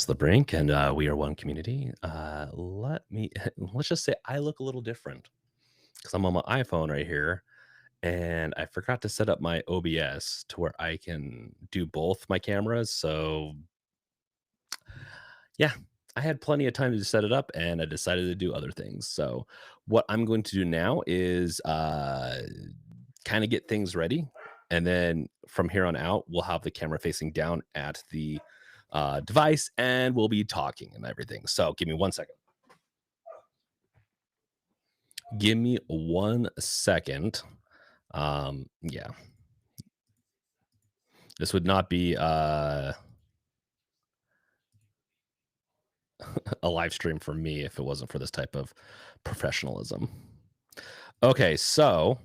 The Brink, and we are one community. Let's just say I look a little different because I'm on my iPhone right here, and I forgot to set up my OBS to where I can do both my cameras. So yeah, I had plenty of time to set it up, and I decided to do other things. So what I'm going to do now is kind of get things ready, and then from here on out, we'll have the camera facing down at the device, and we'll be talking and everything. So give me 1 second. Give me 1 second. Yeah, this would not be a live stream for me if it wasn't for this type of professionalism. Okay, so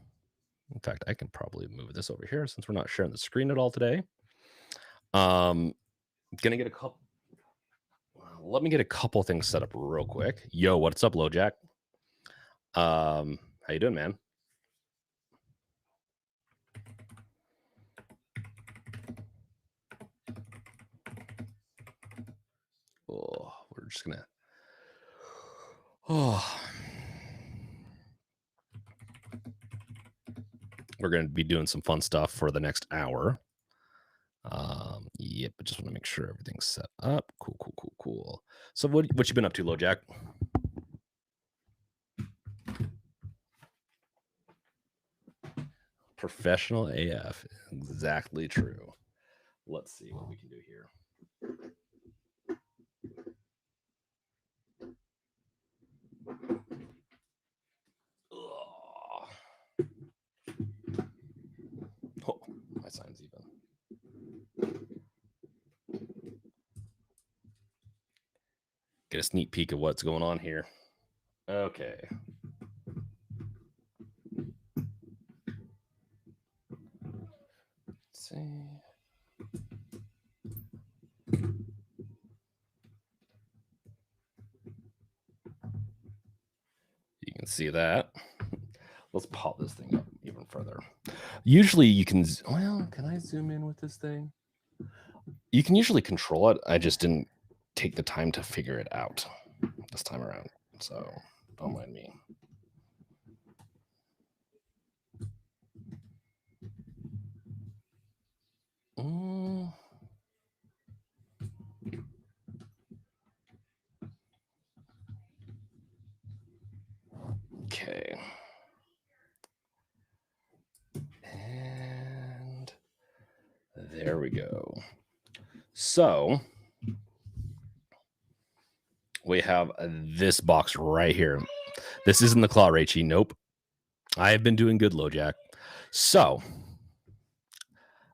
in fact, I can probably move this over here since we're not sharing the screen at all today. Um, gonna get a couple. Let me get a couple things set up real quick. Yo, what's up, LoJack? How you doing, man? Oh, we're just gonna. Oh, we're gonna be doing some fun stuff for the next hour. Yep, I just want to make sure everything's set up. Cool, cool, cool, cool. So what you been up to, LoJack? Professional AF. Exactly true. Let's see what we can do here. Ugh. Oh, my sign's even. Get a sneak peek of what's going on here. Okay. Let's see. You can see that. Let's pop this thing up even further. Usually you can, well, can I zoom in with this thing? You can usually control it. I just didn't take the time to figure it out this time around. So don't mind me. Okay. And there we go. So we have this box right here. This isn't the Claw Raichi. Nope. I have been doing good, LoJack. So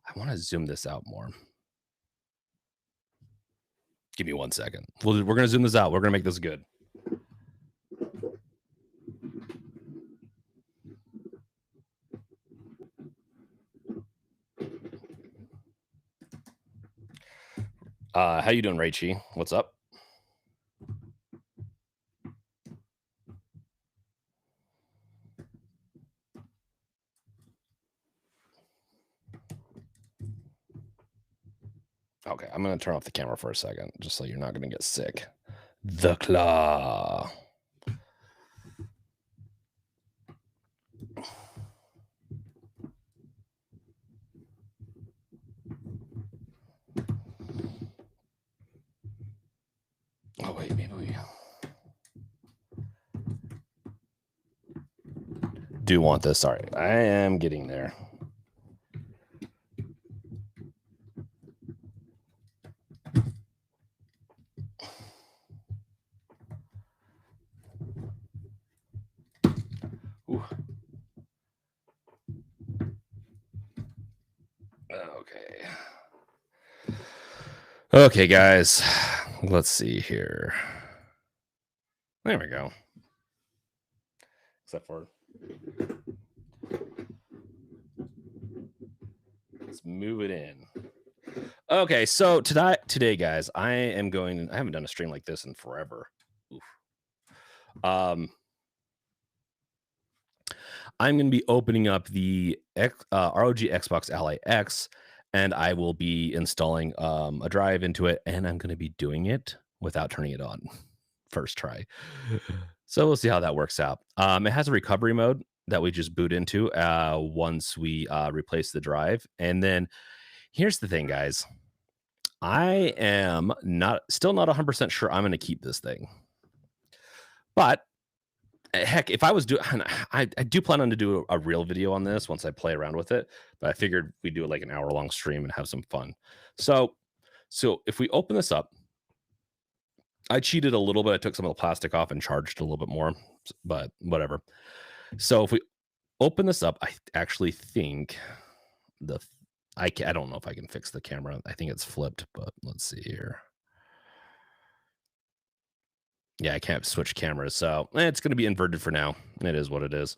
I want to zoom this out more. Give me 1 second. We're going to zoom this out. We're going to make this good. How you doing, Raichi? What's up? Okay, I'm going to turn off the camera for a second, just so you're not going to get sick. The Claw. Oh, wait, maybe we do want this. Sorry, I am getting there. Ooh. Okay. Okay, guys. Let's see here. There we go. Except for let's move it in. Okay, so today, guys, I haven't done a stream like this in forever. Oof. I'm going to be opening up the ROG Xbox Ally X and I will be installing a drive into it, and I'm going to be doing it without turning it on first try. So we'll see how that works out. It has a recovery mode that we just boot into once we replace the drive, and then here's the thing, guys. I am still not 100% sure I'm going to keep this thing, but heck, if I was doing, I do plan on to do a real video on this once I play around with it. But I figured we'd do like an hour-long stream and have some fun. So if we open this up, I cheated a little bit. I took some of the plastic off and charged a little bit more, but whatever. So if we open this up, I actually think I don't know if I can fix the camera. I think it's flipped, but let's see here. Yeah, I can't switch cameras, so it's going to be inverted for now. It is what it is.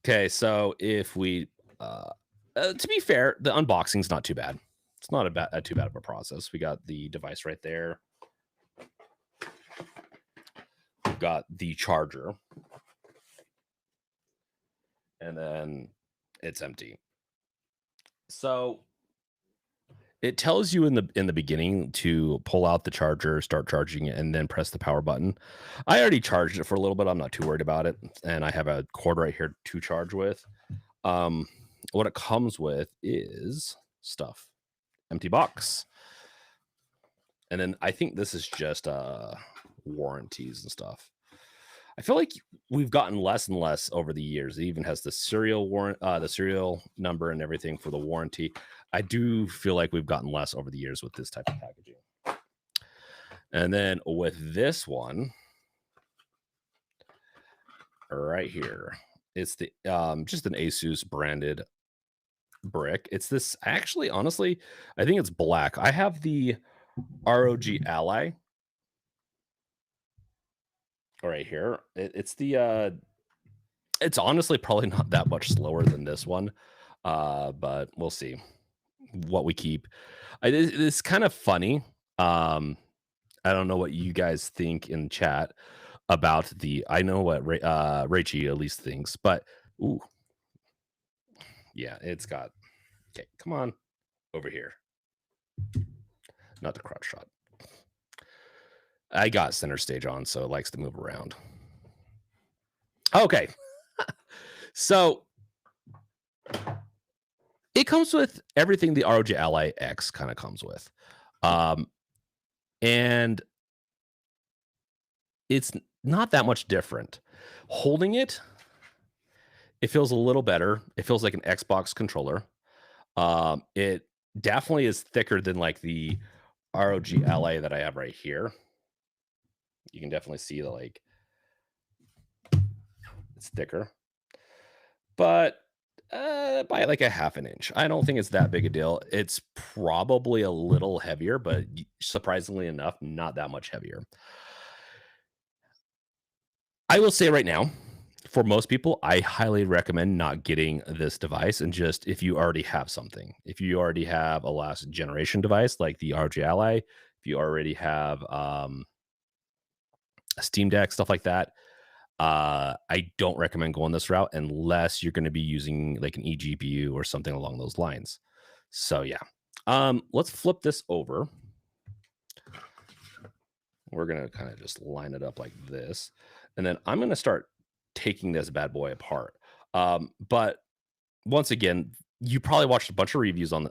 Okay, so if we, to be fair, the unboxing's not too bad. It's not too bad of a process. We got the device right there. We've got the charger, and then it's empty. So it tells you in the beginning to pull out the charger, start charging it, and then press the power button. I already charged it for a little bit. I'm not too worried about it, and I have a cord right here to charge with. What it comes with is stuff, empty box, and then I think this is just warranties and stuff. I feel like we've gotten less and less over the years. It even has the serial the serial number and everything for the warranty. I do feel like we've gotten less over the years with this type of packaging. And then with this one right here, it's the just an Asus branded brick. It's this actually, honestly, I think it's black. I have the ROG Ally right here. It's honestly probably not that much slower than this one, but we'll see what we keep. It's kind of funny. I don't know what you guys think in chat about I know what Rachie at least thinks, but ooh, yeah, it's got. Okay, come on over here. Not the crotch shot. I got center stage on, so it likes to move around. Okay. So it comes with everything the ROG Ally X kind of comes with. And it's not that much different. Holding it, it feels a little better. It feels like an Xbox controller. It definitely is thicker than like the ROG Ally that I have right here. You can definitely see it's thicker, but by like a half an inch. I don't think it's that big a deal. It's probably a little heavier, but surprisingly enough, not that much heavier. I will say right now, for most people, I highly recommend not getting this device, and just if you already have something. If you already have a last generation device like the ROG Ally, if you already have a Steam Deck, stuff like that, I don't recommend going this route unless you're going to be using like an eGPU or something along those lines. So yeah, let's flip this over. We're going to kind of just line it up like this. And then I'm going to start taking this bad boy apart. But once again, you probably watched a bunch of reviews on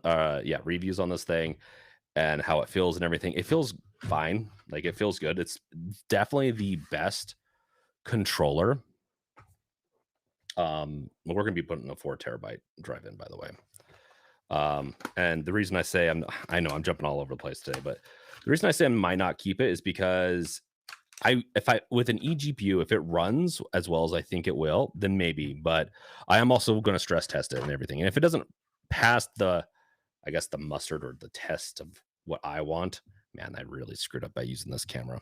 reviews on this thing and how it feels and everything. It feels fine. Like it feels good. It's definitely the best controller. We're going to be putting a 4 terabyte drive in, by the way. And the reason I say I know I'm jumping all over the place today, but the reason I say I might not keep it is because if I with an eGPU, if it runs as well as I think it will, then maybe. But I am also going to stress test it and everything. And if it doesn't pass the mustard or the test of what I want, man, I really screwed up by using this camera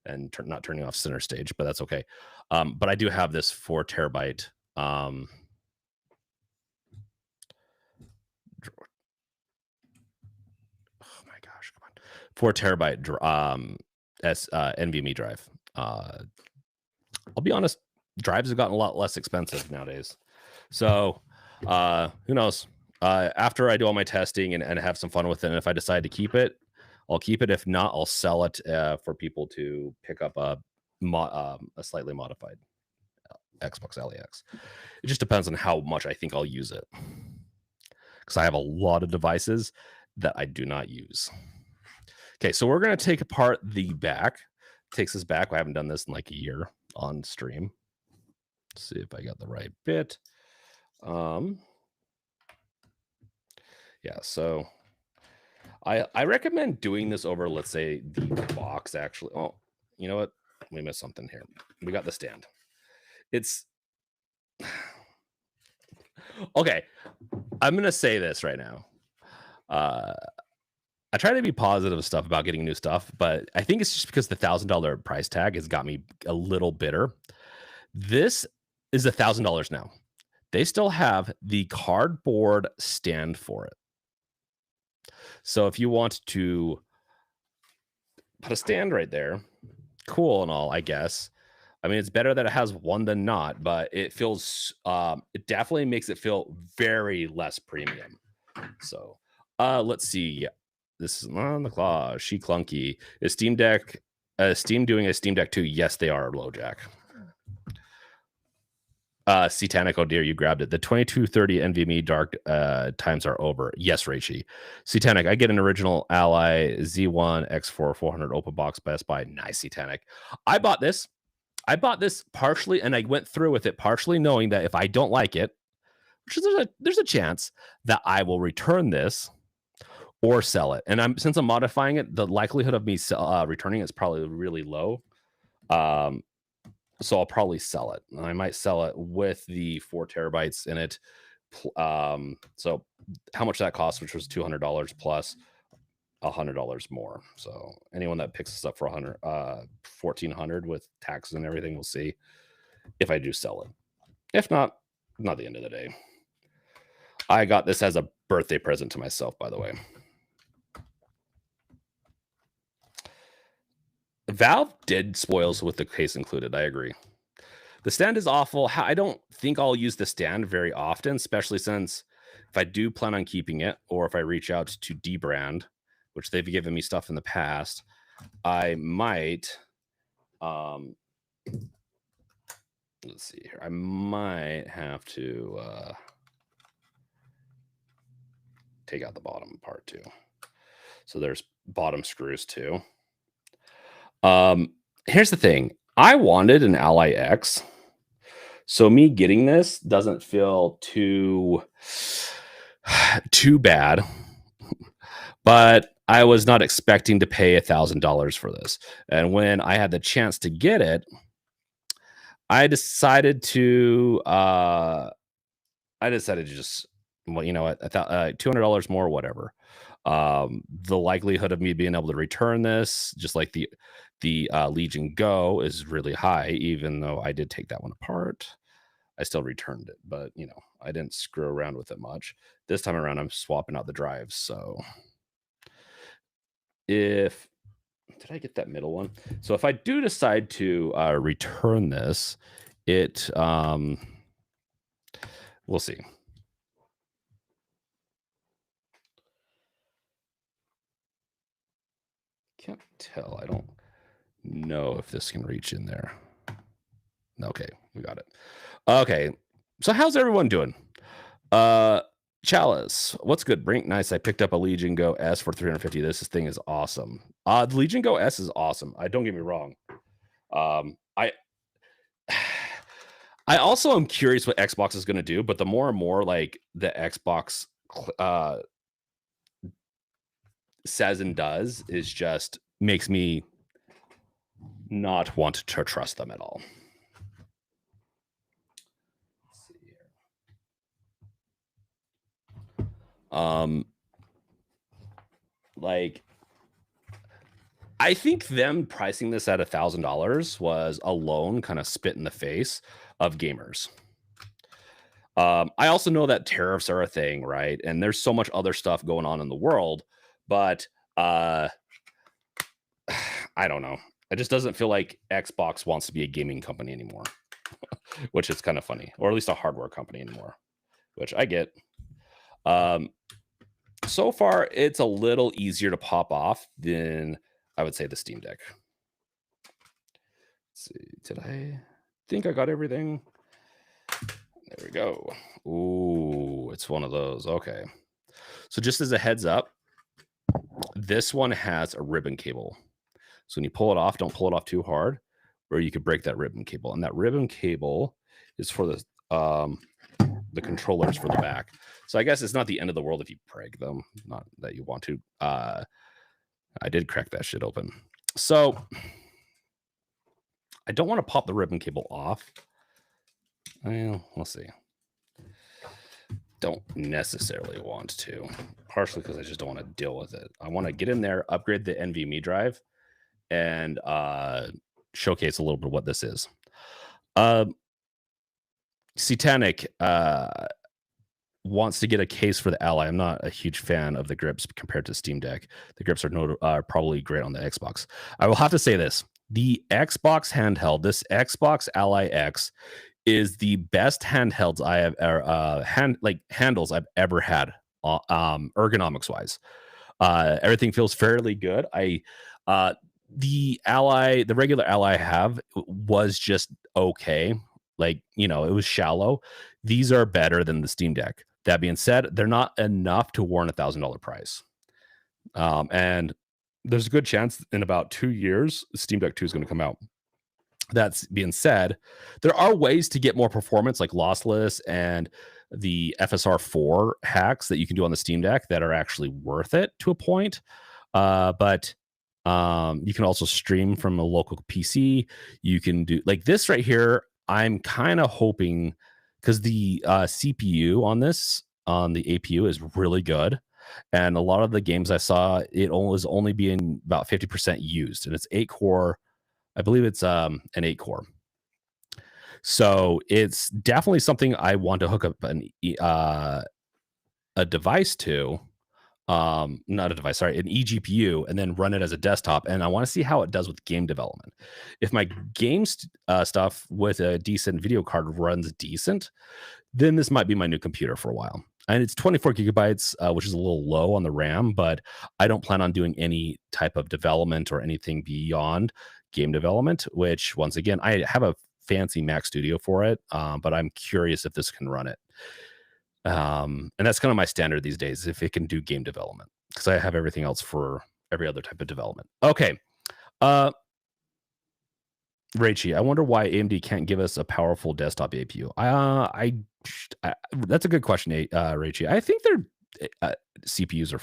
and not turning off center stage, but that's okay. But I do have this 4 terabyte. Oh my gosh, come on, 4 terabyte NVMe drive. I'll be honest, drives have gotten a lot less expensive nowadays. So who knows? After I do all my testing and have some fun with it, and if I decide to keep it, I'll keep it. If not, I'll sell it for people to pick up a slightly modified Xbox LEX. It just depends on how much I think I'll use it, because I have a lot of devices that I do not use. Okay, so we're going to take apart the back. Takes us back. I haven't done this in like a year on stream. Let's see if I got the right bit. Yeah, so I recommend doing this over, let's say, the box, actually. Oh, you know what? We missed something here. We got the stand. It's okay. I'm gonna say this right now. I try to be positive stuff about getting new stuff, but I think it's just because the $1,000 price tag has got me a little bitter. This is $1,000 now. They still have the cardboard stand for it. So if you want to put a stand right there, cool and all, I guess. I mean, it's better that it has one than not, but it feels it definitely makes it feel very less premium. So let's see. This is on the claw. She clunky. Is Steam Deck Steam doing a Steam Deck 2? Yes, they are, LoJack. Satanic, oh dear, you grabbed it. The 2230 NVMe dark times are over. Yes, Raichi. Satanic, I get an original Ally Z1 X4 400 open box Best Buy. Nice, Satanic. I bought this partially, and I went through with it partially knowing that if I don't like it, which there's a chance that I will return this or sell it. And since I'm modifying it, the likelihood of me returning it is probably really low. So I'll probably sell it. I might sell it with the 4 terabytes in it. So how much that cost, which was $200 plus $100 more. So anyone that picks this up for $1,400 with taxes and everything, we'll see if I do sell it. If not the end of the day. I got this as a birthday present to myself, by the way. Valve did spoils with the case included. I agree. The stand is awful. I don't think I'll use the stand very often, especially since if I do plan on keeping it, or if I reach out to Dbrand, which they've given me stuff in the past, I might let's see here. I might have to take out the bottom part too. So there's bottom screws too. Here's the thing. I wanted an Ally X. So me getting this doesn't feel too bad. But I was not expecting to pay $1,000 for this. And when I had the chance to get it, I decided to just, well, you know what, I thought $200 more, whatever. The likelihood of me being able to return this, just like the Legion Go, is really high. Even though I did take that one apart, I still returned it. But you know, I didn't screw around with it much. This time around, I'm swapping out the drives. So did I get that middle one? So if I do decide to return this, we'll see. Can't tell. I don't know if this can reach in there. Okay, we got it. Okay, so how's everyone doing? Chalice, what's good? Brink, nice. I picked up a Legion Go S for $350. This thing is awesome. The Legion Go S is awesome. Don't get me wrong. I also am curious what Xbox is going to do, but the more and more like the Xbox says and does is just makes me not want to trust them at all. Let's see here. Like, I think them pricing this at $1,000 was alone kind of spit in the face of gamers. I also know that tariffs are a thing, right? And there's so much other stuff going on in the world, but I don't know. It just doesn't feel like Xbox wants to be a gaming company anymore, which is kind of funny, or at least a hardware company anymore, which I get. So far, it's a little easier to pop off than I would say the Steam Deck. Let's see, did I think I got everything? There we go. Ooh, it's one of those. Okay. So just as a heads up, this one has a ribbon cable. So when you pull it off, don't pull it off too hard, or you could break that ribbon cable. And that ribbon cable is for the controllers for the back. So I guess it's not the end of the world if you break them. Not that you want to. I did crack that shit open. So I don't want to pop the ribbon cable off. Well, we'll see. Don't necessarily want to, partially because I just don't want to deal with it. I want to get in there, upgrade the NVMe drive, and showcase a little bit of what this is. Satanic wants to get a case for the Ally. I'm not a huge fan of the grips compared to Steam Deck. The grips are probably great on the Xbox. I will have to say this. The Xbox handheld, this Xbox Ally X, is the best handhelds I have handles I've ever had, ergonomics wise. Everything feels fairly good. The regular Ally I have was just okay. Like, it was shallow. These are better than the Steam Deck. That being said, they're not enough to warrant $1,000 price. And there's a good chance in about 2 years, Steam Deck 2 is going to come out. That's being said, there are ways to get more performance, like lossless and the FSR 4 hacks that you can do on the Steam Deck that are actually worth it to a point. But you can also stream from a local PC. You can do like this right here. I'm kind of hoping, because the CPU on the APU is really good. And a lot of the games I saw, it was only being about 50% used. And it's 8-core. I believe it's an 8-core. So it's definitely something I want to hook up a device to. Not a device, sorry, an eGPU, and then run it as a desktop. And I want to see how it does with game development. If my games stuff with a decent video card runs decent, then this might be my new computer for a while. And it's 24 gigabytes, which is a little low on the RAM, but I don't plan on doing any type of development or anything beyond game development, which once again, I have a fancy Mac Studio for it, but I'm curious if this can run it. And that's kind of my standard these days, if it can do game development, because I have everything else for every other type of development. Okay. Raichi, I wonder why AMD can't give us a powerful desktop APU. That's a good question, Raichi. I think their CPUs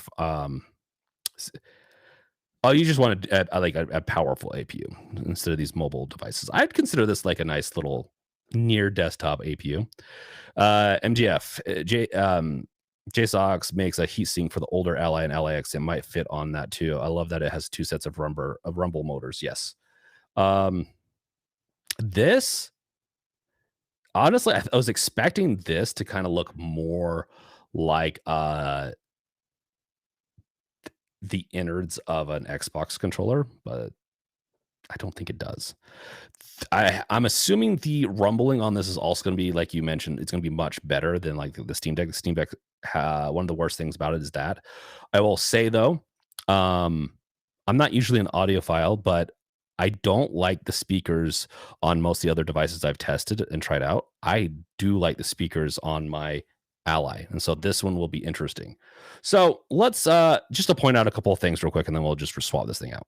are you just want a powerful APU instead of these mobile devices. I'd consider this like a nice little near desktop APU. MGF, JSOX makes a heatsink for the older Ally and Ally X. It might fit on that too. I love that it has 2 sets of rumble motors. Yes. This, honestly, I was expecting this to kind of look more like the innards of an Xbox controller, but I don't think it does. I'm assuming the rumbling on this is also going to be, like you mentioned, it's going to be much better than like the Steam Deck. The Steam Deck, one of the worst things about it is that. I will say though, I'm not usually an audiophile, but I don't like the speakers on most of the other devices I've tested and tried out. I do like the speakers on my Ally, and so this one will be interesting. So let's just to point out a couple of things real quick, and then we'll just swap this thing out.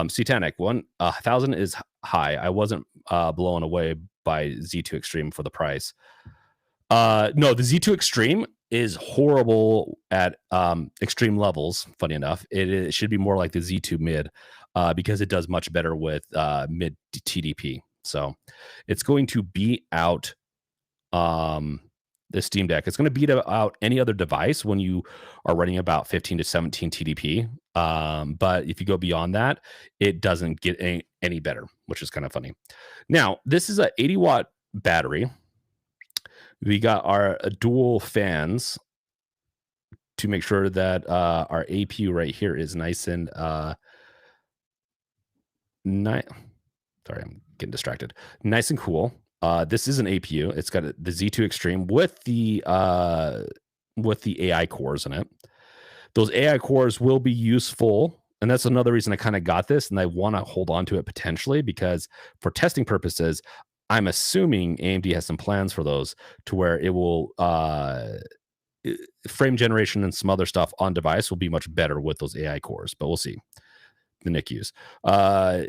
Satanic 1,000 is high. I wasn't blown away by Z2 Extreme for the price. No, the Z2 Extreme is horrible at extreme levels. Funny enough, it should be more like the Z2 Mid, because it does much better with mid TDP. So it's going to beat out the Steam Deck. It's going to beat out any other device when you are running about 15 to 17 TDP. But if you go beyond that, it doesn't get any better, which is kind of funny. Now, this is an 80-watt battery. We got our dual fans to make sure that our APU right here is nice and sorry, I'm getting distracted. Nice and cool. This is an APU. It's got the Z2 Extreme with the with the AI cores in it. Those AI cores will be useful. And that's another reason I kind of got this and I want to hold on to it potentially because for testing purposes, I'm assuming AMD has some plans for those to where it will frame generation and some other stuff on device will be much better with those AI cores, but we'll see. The NICUs.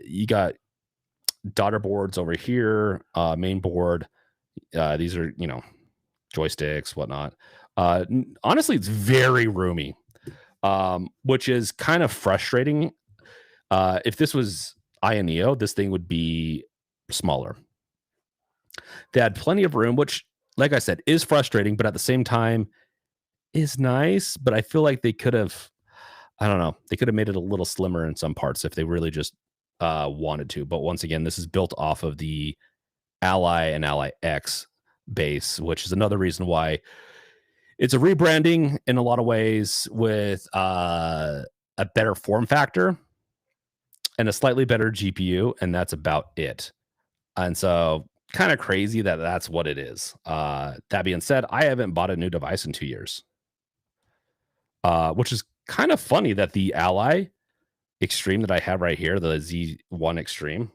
You got daughter boards over here, main board. These are, joysticks, whatnot. Honestly, it's very roomy, which is kind of frustrating. If this was Aya Neo, this thing would be smaller. They had plenty of room, which, like I said, is frustrating, but at the same time is nice. But I feel like they could have, I don't know, they could have made it a little slimmer in some parts if they really just wanted to. But once again, this is built off of the Ally and Ally X base, which is another reason why it's a rebranding in a lot of ways with a better form factor and a slightly better GPU, and that's about it. And so kind of crazy that that's what it is. That being said, I haven't bought a new device in 2 years, which is kind of funny that the Ally Extreme that I have right here, the Z1 Extreme,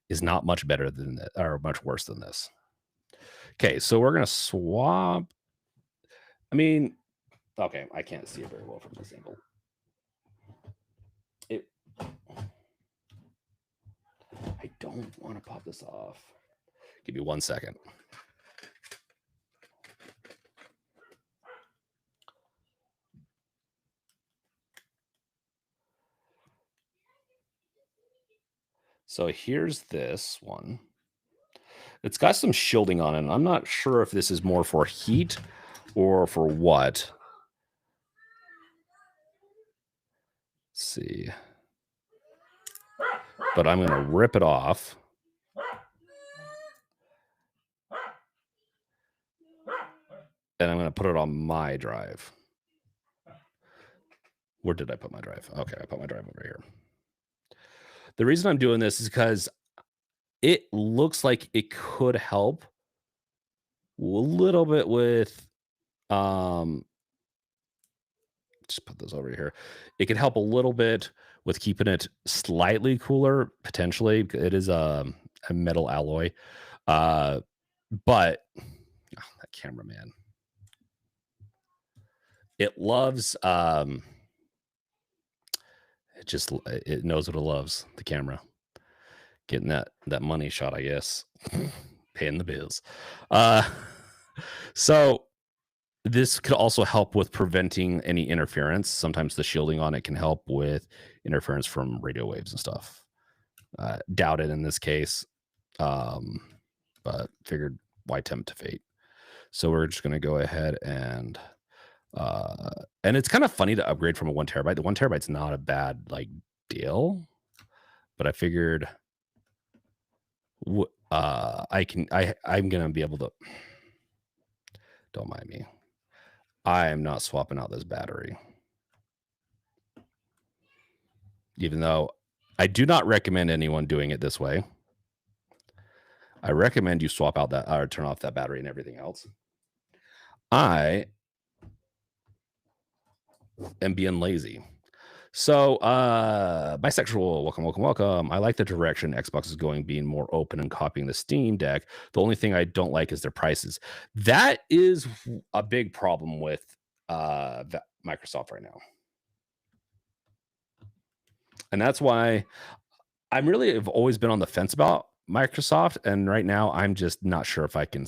is not much better than that or much worse than this. Okay, so we're going to swap. I mean, okay, I can't see it very well from this angle. I don't want to pop this off. Give me 1 second. So here's this one. It's got some shielding on it. And I'm not sure if this is more for heat or for what. Let's see. But I'm going to rip it off. And I'm going to put it on my drive. Where did I put my drive? Okay, I put my drive over here. The reason I'm doing this is because it looks like it could help a little bit with just put this over here. It could help a little bit with keeping it slightly cooler, potentially. It is a metal alloy. But that camera, man. It loves it knows what it loves, the camera. Getting that money shot, I guess. Paying the bills. So this could also help with preventing any interference. Sometimes the shielding on it can help with interference from radio waves and stuff. Doubt it in this case, but figured why tempt fate. So we're just going to go ahead and it's kind of funny to upgrade from a 1 terabyte. The 1 terabyte's not a bad deal, but I figured I'm going to be able to, don't mind me. I am not swapping out this battery. Even though I do not recommend anyone doing it this way. I recommend you swap out that or turn off that battery and everything else. I am being lazy. So, bisexual, welcome. I like the direction Xbox is going, being more open and copying the Steam Deck. The only thing I don't like is their prices. That is a big problem with Microsoft right now. And that's why I'm really have always been on the fence about Microsoft. And right now, I'm just not sure if I can,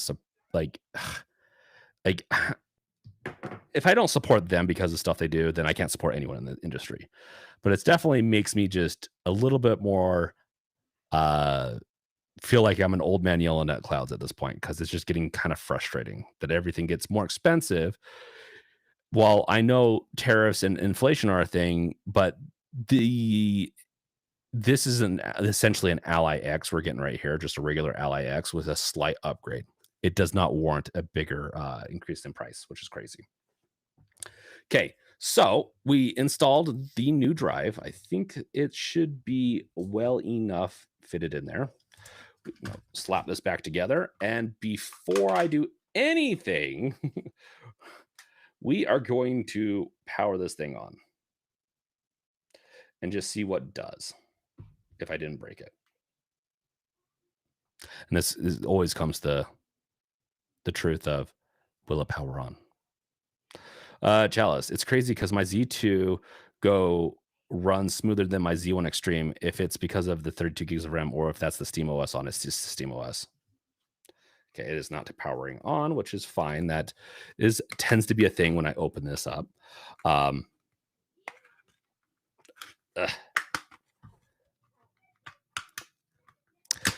if I don't support them because of stuff they do, then I can't support anyone in the industry. But it definitely makes me just a little bit more feel like I'm an old man yelling at clouds at this point, because it's just getting kind of frustrating that everything gets more expensive. While I know tariffs and inflation are a thing, but this is essentially an Ally X we're getting right here, just a regular Ally X with a slight upgrade. It does not warrant a bigger increase in price, which is crazy. Okay, so we installed the new drive. I think it should be well enough fitted in there. Slap this back together. And before I do anything, We are going to power this thing on and just see what it does if I didn't break it. And this always comes to the truth of, will it power on? Chalice, it's crazy because my Z2 Go runs smoother than my Z1 Extreme if it's because of the 32 gigs of RAM or if that's the SteamOS on it's just SteamOS. Okay, it is not powering on, which is fine. That tends to be a thing when I open this up.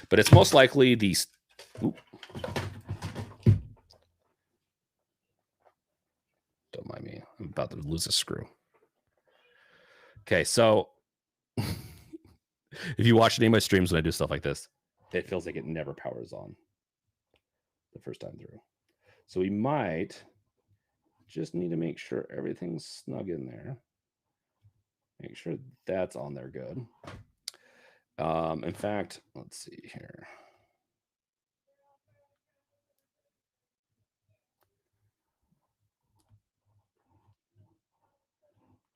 But it's most likely these. Don't mind me. I'm about to lose a screw. Okay, so if you watch any of my streams when I do stuff like this, it feels like it never powers on the first time through. So we might just need to make sure everything's snug in there. Make sure that's on there good. In fact, let's see here.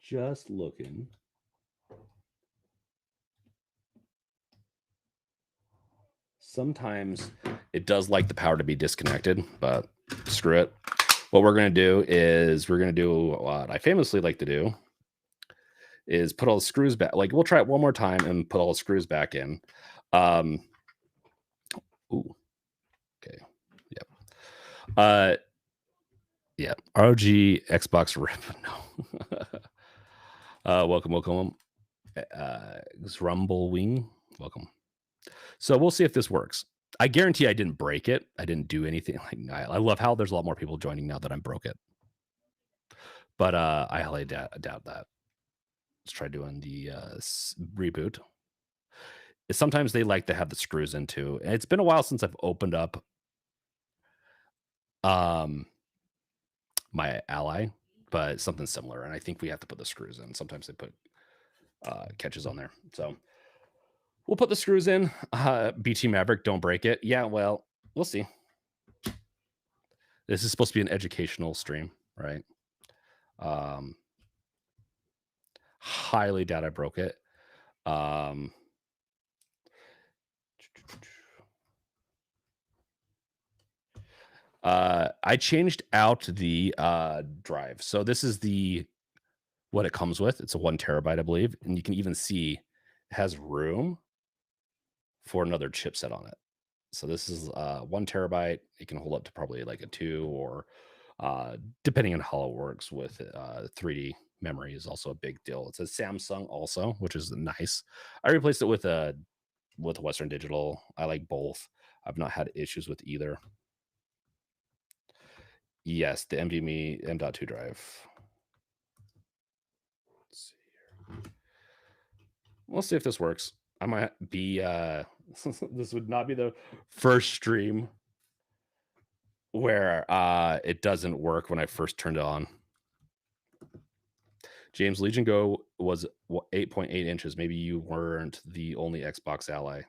Just looking. Sometimes it does like the power to be disconnected, but screw it. What we're going to do is we're going to do what I famously like to do is put all the screws back. Like we'll try it one more time and put all the screws back in. Ooh. Okay. Yep. Yeah. ROG Xbox rip. No. Welcome. Rumble Wing. Welcome. So we'll see if this works. I guarantee I didn't break it. I didn't do anything. Like I love how there's a lot more people joining now that I broke it. But I highly doubt that. Let's try doing the reboot. Sometimes they like to have the screws in too. And it's been a while since I've opened up my Ally, but something similar. And I think we have to put the screws in. Sometimes they put catches on there. So we'll put the screws in. BT Maverick, don't break it. Yeah, well, we'll see. This is supposed to be an educational stream, right? Highly doubt I broke it. I changed out the drive. So this is what it comes with. It's a 1 terabyte, I believe. And you can even see it has room for another chipset on it. So this is 1 terabyte. It can hold up to probably like a 2 or depending on how it works with 3D memory is also a big deal. It's a Samsung also, which is nice. I replaced it with Western Digital. I like both. I've not had issues with either. Yes, the NVMe M.2 drive. Let's see here. We'll see if this works. I might be this would not be the first stream where it doesn't work when I first turned it on. James, Legion Go was 8.8 inches. Maybe you weren't the only Xbox ally.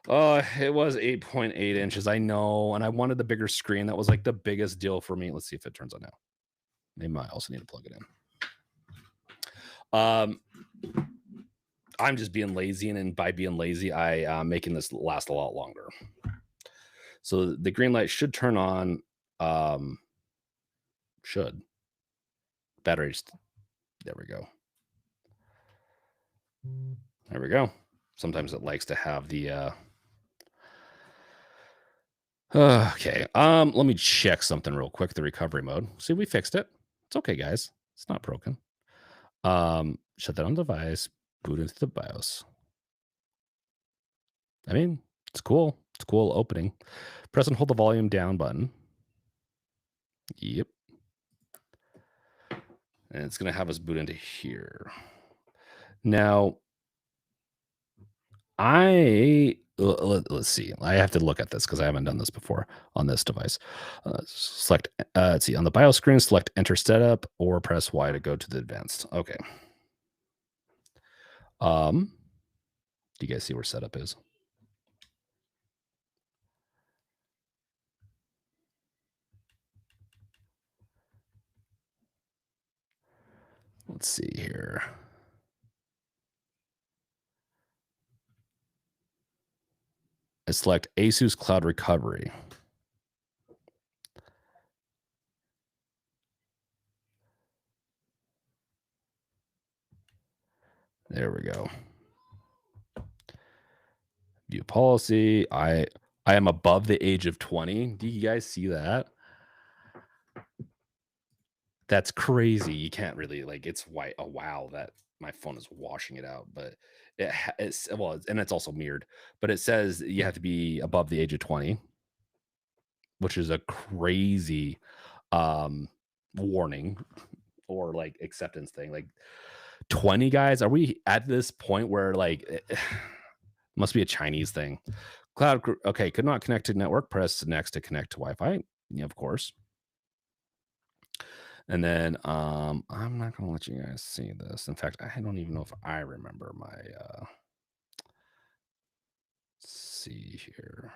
It was 8.8 inches. I know. And I wanted the bigger screen. That was like the biggest deal for me. Let's see if it turns on now. Maybe I also need to plug it in. I'm just being lazy. And by being lazy, I'm making this last a lot longer. So the green light should turn on. Should. Batteries. There we go. There we go. Sometimes it likes to have the okay. Let me check something real quick. The recovery mode. See, we fixed it. It's okay, guys. It's not broken. Shut that on device. Boot into the BIOS. I mean, it's cool. It's cool opening. Press and hold the volume down button. Yep. And it's going to have us boot into here. Now, let's see. I have to look at this because I haven't done this before on this device. Select, let's see, on the BIOS screen, select Enter Setup or press Y to go to the advanced. Okay. Do you guys see where setup is? Let's see here. I select ASUS Cloud Recovery. There we go. View policy. I am above the age of 20. Do you guys see that? That's crazy. You can't really like it's white. Oh wow, that my phone is washing it out, but it's well, and it's also mirrored. But it says you have to be above the age of 20, which is a crazy um warning or like acceptance thing. Like 20 guys, are we at this point where like must be a Chinese thing? Okay, could not connect to network. Press next to connect to Wi-Fi. Yeah, of course. And then I'm not gonna let you guys see this. In fact, I don't even know if I remember my see here.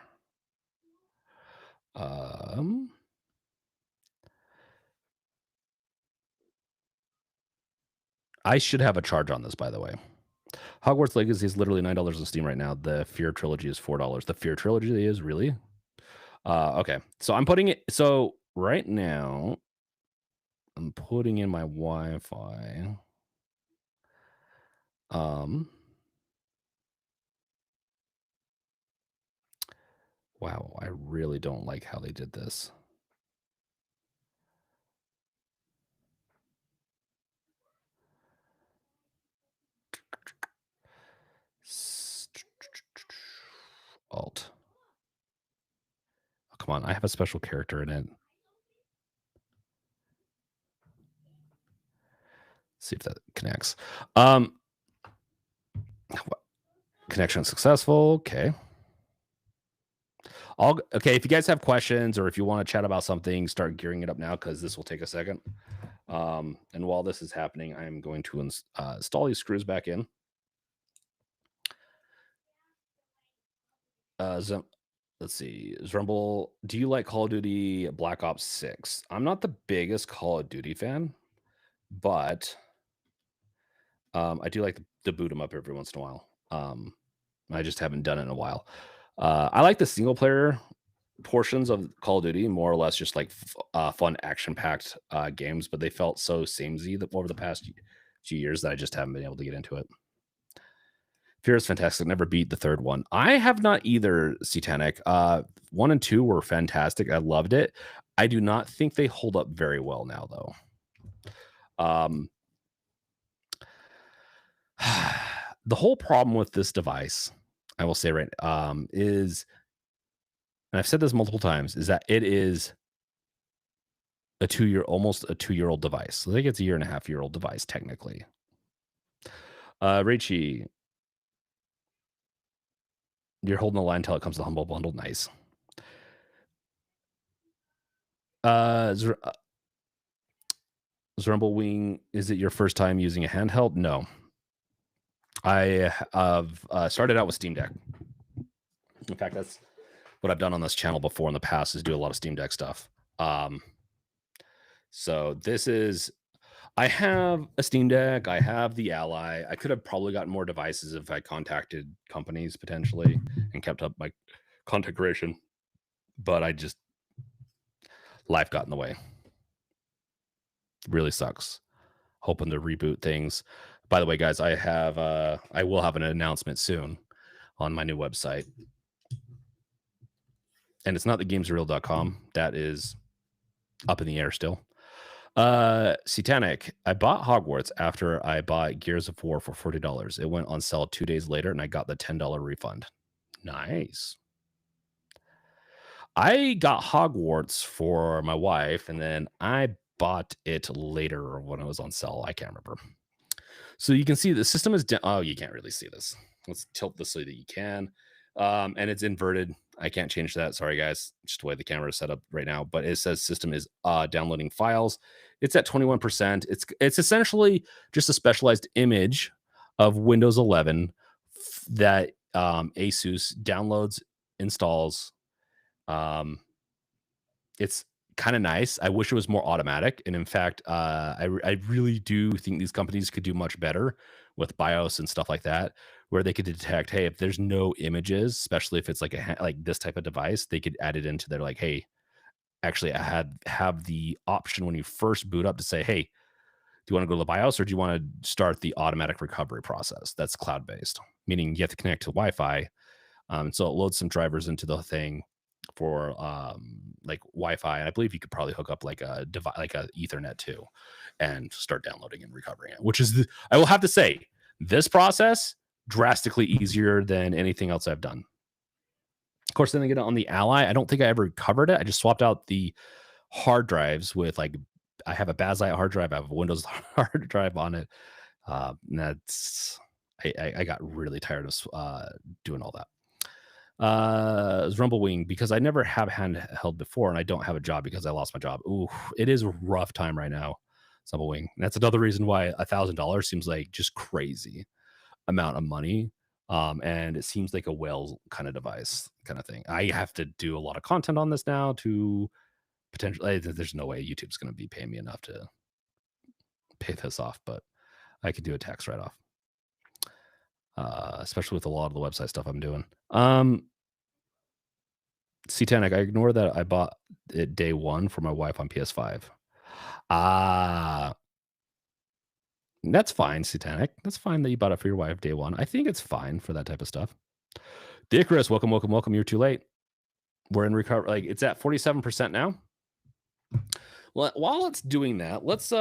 I should have a charge on this, by the way. Hogwarts Legacy is literally $9 on Steam right now. The Fear Trilogy is $4. The Fear Trilogy is really? Okay. So I'm putting it so right now I'm putting in my Wi-Fi. Wow, I really don't like how they did this. Alt. Oh, come on, I have a special character in it. See if that connects. Connection successful. Okay. Okay. If you guys have questions or if you want to chat about something, start gearing it up now because this will take a second. And while this is happening, I am going to install these screws back in. Let's see. Zrumble, do you like Call of Duty Black Ops 6? I'm not the biggest Call of Duty fan, but I do like to boot them up every once in a while. I just haven't done it in a while. I like the single player portions of Call of Duty, more or less just like fun action packed games, but they felt so samey over the past few years that I just haven't been able to get into it. Fear is fantastic. Never beat the third one. I have not either, Satanic. 1 and 2 were fantastic. I loved it. I do not think they hold up very well now, though. The whole problem with this device, I will say right, is, and I've said this multiple times, is that it is almost a 2-year-old device. So I think it's a 1.5-year-old device, technically. Raichi, you're holding the line until it comes to Humble Bundle. Nice. Zrumblewing, is it your first time using a handheld? No. I have started out with Steam Deck. In fact, that's what I've done on this channel before in the past is do a lot of Steam Deck stuff. So this is, I have a Steam Deck. I have the Ally. I could have probably gotten more devices if I contacted companies potentially and kept up my content creation, but life got in the way. Really sucks. Hoping to reboot things. By the way, guys, I will have an announcement soon on my new website. And it's not thegamesreal.com. That is up in the air still. Satanic, I bought Hogwarts after I bought Gears of War for $40. It went on sale 2 days later and I got the $10 refund. Nice. I got Hogwarts for my wife and then I bought it later when it was on sale. I can't remember. So you can see the system is oh, you can't really see this. Let's tilt this so that you can. And it's inverted. I can't change that. Sorry, guys. Just the way the camera is set up right now. But it says system is downloading files. It's at 21%. It's essentially just a specialized image of Windows 11 that ASUS downloads, installs. It's kind of nice. I wish it was more automatic. And in fact, I really do think these companies could do much better with BIOS and stuff like that, where they could detect, hey, if there's no images, especially if it's like like this type of device, they could add it into their like, hey, actually, I have the option when you first boot up to say, hey, do you want to go to the BIOS or do you want to start the automatic recovery process? That's cloud based, meaning you have to connect to Wi-Fi. So it loads some drivers into the thing for like Wi-Fi, and I believe you could probably hook up like a device, like a Ethernet too, and start downloading and recovering it. Which is, I will have to say, this process drastically easier than anything else I've done. Of course, then they get it on the Ally. I don't think I ever covered it. I just swapped out the hard drives with like I have a Bazzite hard drive, I have a Windows hard drive on it. And that's I got really tired of doing all that. Rumblewing, because I never have handheld before, and I don't have a job because I lost my job. Ooh, it is a rough time right now. Rumblewing. That's another reason why $1,000 seems like just crazy amount of money. And it seems like a whale kind of device kind of thing. I have to do a lot of content on this now to potentially. There's no way YouTube's going to be paying me enough to pay this off, but I could do a tax write off, especially with a lot of the website stuff I'm doing. C10, I ignore that I bought it day one for my wife on PS5. Ah, that's fine, Satanic. That's fine that you bought it for your wife day one. I think it's fine for that type of stuff. The Icarus, welcome, welcome, welcome. You're too late. We're in recovery. Like it's at 47% now. Well, while it's doing that, let's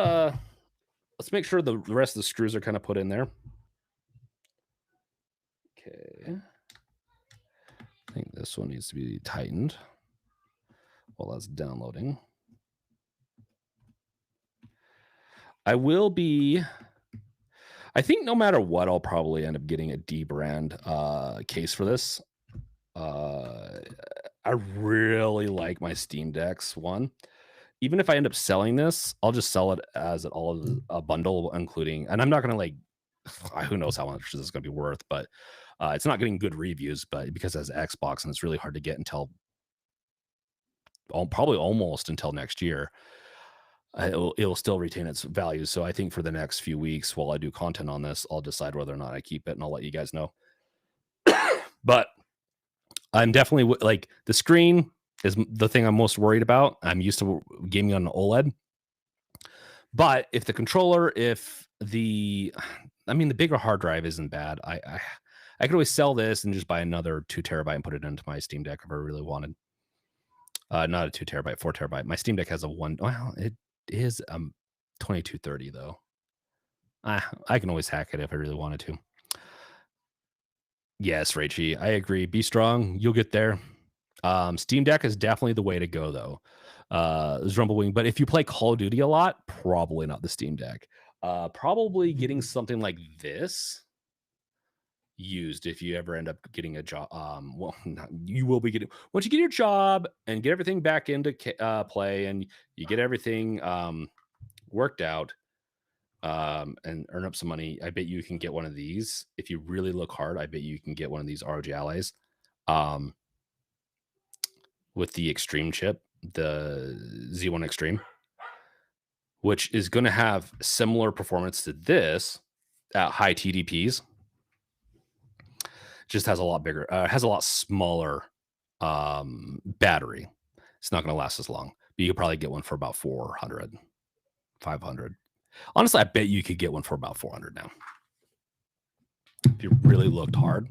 make sure the rest of the screws are kind of put in there. Okay. I think this one needs to be tightened while that's downloading. I think no matter what, I'll probably end up getting a D brand case for this. I really like my Steam Decks one. Even if I end up selling this, I'll just sell it as a bundle, including, and I'm not gonna like, who knows how much this is gonna be worth, but it's not getting good reviews, but because it has Xbox and it's really hard to get until probably almost until next year. It'll still retain its value. So I think for the next few weeks while I do content on this, I'll decide whether or not I keep it, and I'll let you guys know. But I'm definitely like, the screen is the thing I'm most worried about. I'm used to gaming on an OLED. But if the controller, the bigger hard drive isn't bad. I could always sell this and just buy another 2 terabyte and put it into my Steam Deck if I really wanted. Not a 2 terabyte, 4 terabyte. My Steam Deck has it is 2230 though. I can always hack it if I really wanted to. Yes, Raichi, I agree. Be strong. You'll get there. Steam Deck is definitely the way to go though. There's Rumblewing, but if you play Call of Duty a lot, probably not the Steam Deck. Probably getting something like this used if you ever end up getting a job. You will be getting, once you get your job and get everything back into play, and you get everything worked out and earn up some money. I bet you can get one of these if you really look hard. I bet you can get one of these ROG Allies with the Extreme chip, the Z1 Extreme, which is going to have similar performance to this at high TDPs. Just has a lot bigger, has a lot smaller battery. It's not going to last as long, but you could probably get one for about 400, 500. Honestly, I bet you could get one for about 400 now. If you really looked hard,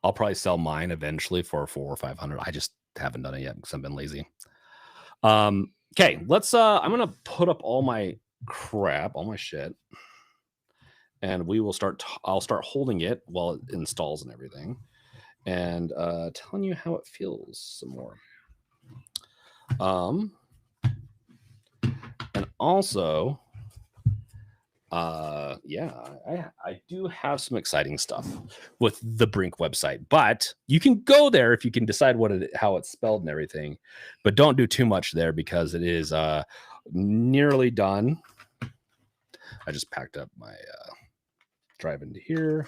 I'll probably sell mine eventually for 400 or 500. I just haven't done it yet because I've been lazy. Okay, let's I'm gonna put up all my crap, all my shit, and we will start. I'll start holding it while it installs and everything, and telling you how it feels some more. And also, I do have some exciting stuff with the Brink website, but you can go there if you can decide how it's spelled and everything, but don't do too much there because it is nearly done. I just packed up my drive into here,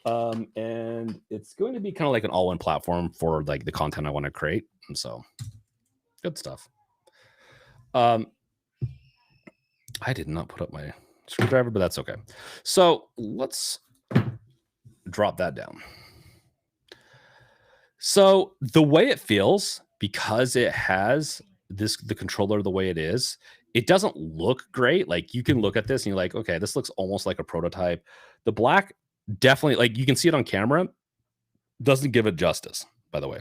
and it's going to be kind of like an all-in platform for like the content I want to create, and so good stuff. Um, I did not put up my screwdriver, but that's okay. So let's drop that down. So the way it feels, because it has the controller the way it is, it doesn't look great. Like you can look at this and you're like, okay, this looks almost like a prototype. The black definitely, like you can see it on camera, doesn't give it justice, by the way.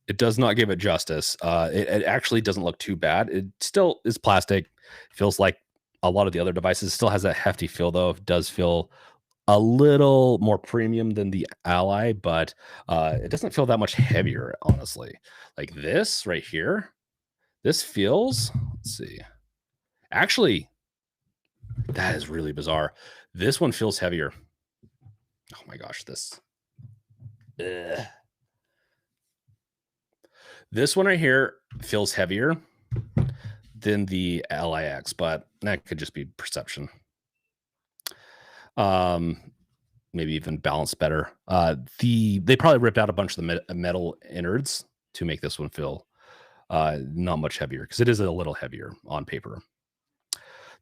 It does not give it justice. It actually doesn't look too bad. It still is plastic. Feels like a lot of the other devices. Still has that hefty feel though. It does feel a little more premium than the Ally, but it doesn't feel that much heavier, honestly. Like this right here, this feels. Let's see. Actually, that is really bizarre. This one feels heavier. Oh my gosh, this. Ugh. This one right here feels heavier than the LIX, but that could just be perception. Um, maybe even balanced better. They probably ripped out a bunch of the metal innards to make this one feel not much heavier because it is a little heavier on paper.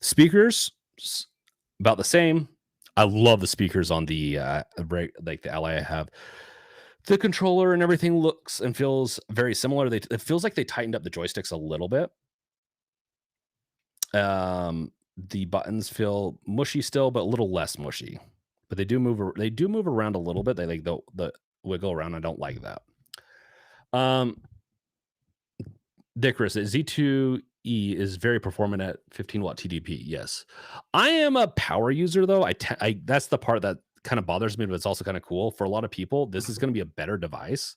Speakers about the same. I love the speakers on the like the Ally I have. The controller and everything looks and feels very similar. It feels like they tightened up the joysticks a little bit. The buttons feel mushy still, but a little less mushy. But they do move. They do move around a little bit. They like the wiggle around. I don't like that. Dickrus, Z2E is very performant at 15-watt TDP. Yes, I am a power user though. I that's the part that kind of bothers me, but it's also kind of cool for a lot of people. This is going to be a better device,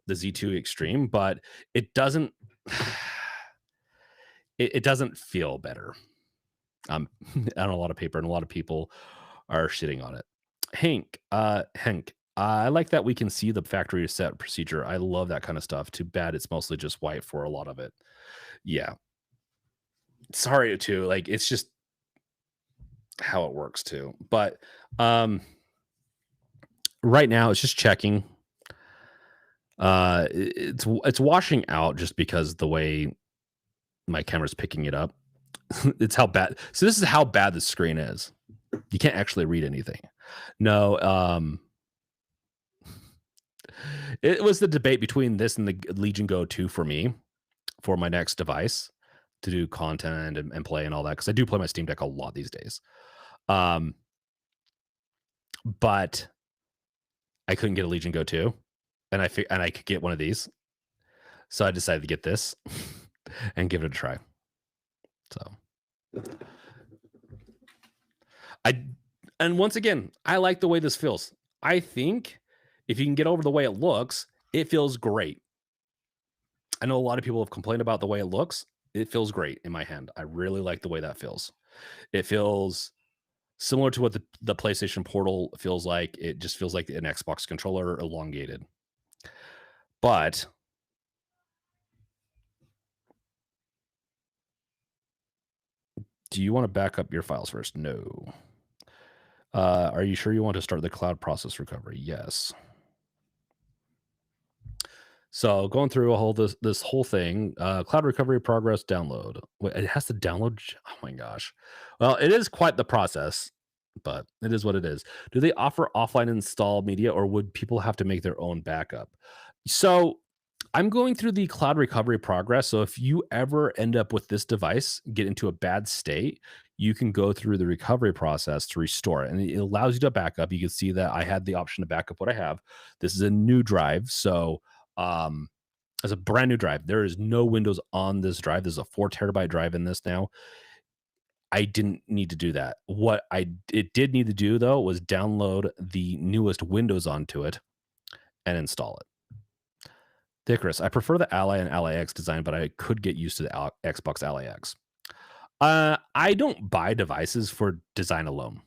the Z2 Extreme, but it doesn't. It doesn't feel better. On a lot of paper, and a lot of people are shitting on it. Hank, I like that we can see the factory reset procedure. I love that kind of stuff. Too bad it's mostly just white for a lot of it. Yeah. Sorry too. Like it's just how it works too. But right now it's just checking. It's washing out just because the way my camera's picking it up. It's how bad. So this is how bad the screen is. You can't actually read anything. No, it was the debate between this and the Legion Go 2 for me for my next device to do content and play and all that because I do play my Steam Deck a lot these days. But I couldn't get a Legion Go 2, and I could get one of these, so I decided to get this and give it a try. So and once again, I like the way this feels. I think if you can get over the way it looks, it feels great. I know a lot of people have complained about the way it looks. It feels great in my hand. I really like the way that feels. It feels similar to what the PlayStation Portal feels like. It just feels like an Xbox controller elongated. But do you want to back up your files first? No. Are you sure you want to start the cloud process recovery? Yes. So going through a whole this whole thing, cloud recovery progress download. Wait, it has to download. Oh my gosh. Well, it is quite the process, but it is what it is. Do they offer offline install media, or would people have to make their own backup? So I'm going through the cloud recovery progress. So if you ever end up with this device, get into a bad state, you can go through the recovery process to restore it. And it allows you to back up. You can see that I had the option to back up what I have. This is a new drive. So um as a brand new drive, there is no Windows on this drive. There's a 4 terabyte drive in this now. I didn't need to do that. What I it did need to do though was download the newest Windows onto it and install it. Dickrus, I prefer the Ally and Ally X design, but I could get used to the Xbox Ally X. I don't buy devices for design alone.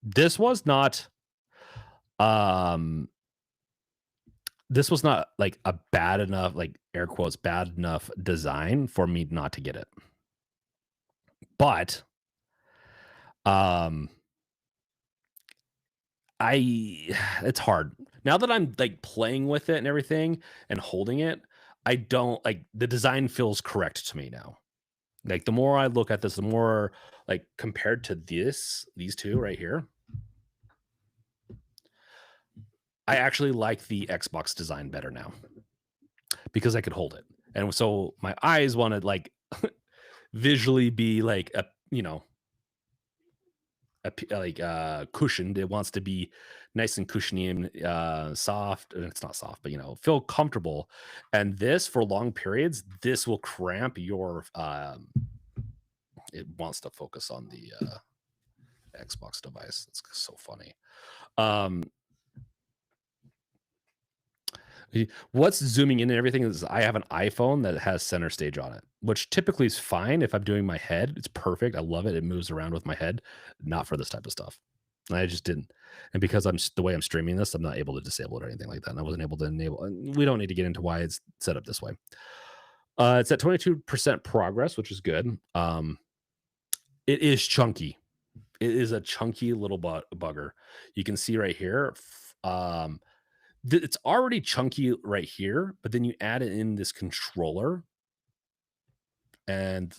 This was not, um, this was not like a bad enough, like air quotes, bad enough design for me not to get it. But, um, I, it's hard now that I'm like playing with it and everything and holding it. I don't like the design feels correct to me now. Like the more I look at this, the more like compared to these two right here, I actually like the Xbox design better now because I could hold it. And so my eyes want to like visually be like a, like cushioned. It wants to be nice and cushiony and soft. And it's not soft, but feel comfortable. And this for long periods, this will cramp your it wants to focus on the Xbox device. It's so funny. Um, what's zooming in and everything is I have an iPhone that has center stage on it, which typically is fine if I'm doing my head. It's perfect. I love it. It moves around with my head. Not for this type of stuff. I just didn't. And because the way I'm streaming this, I'm not able to disable it or anything like that. And I wasn't able to enable. And we don't need to get into why it's set up this way. It's at 22% progress, which is good. It is chunky. It is a chunky little bugger. You can see right here. It's already chunky right here, but then you add it in this controller, and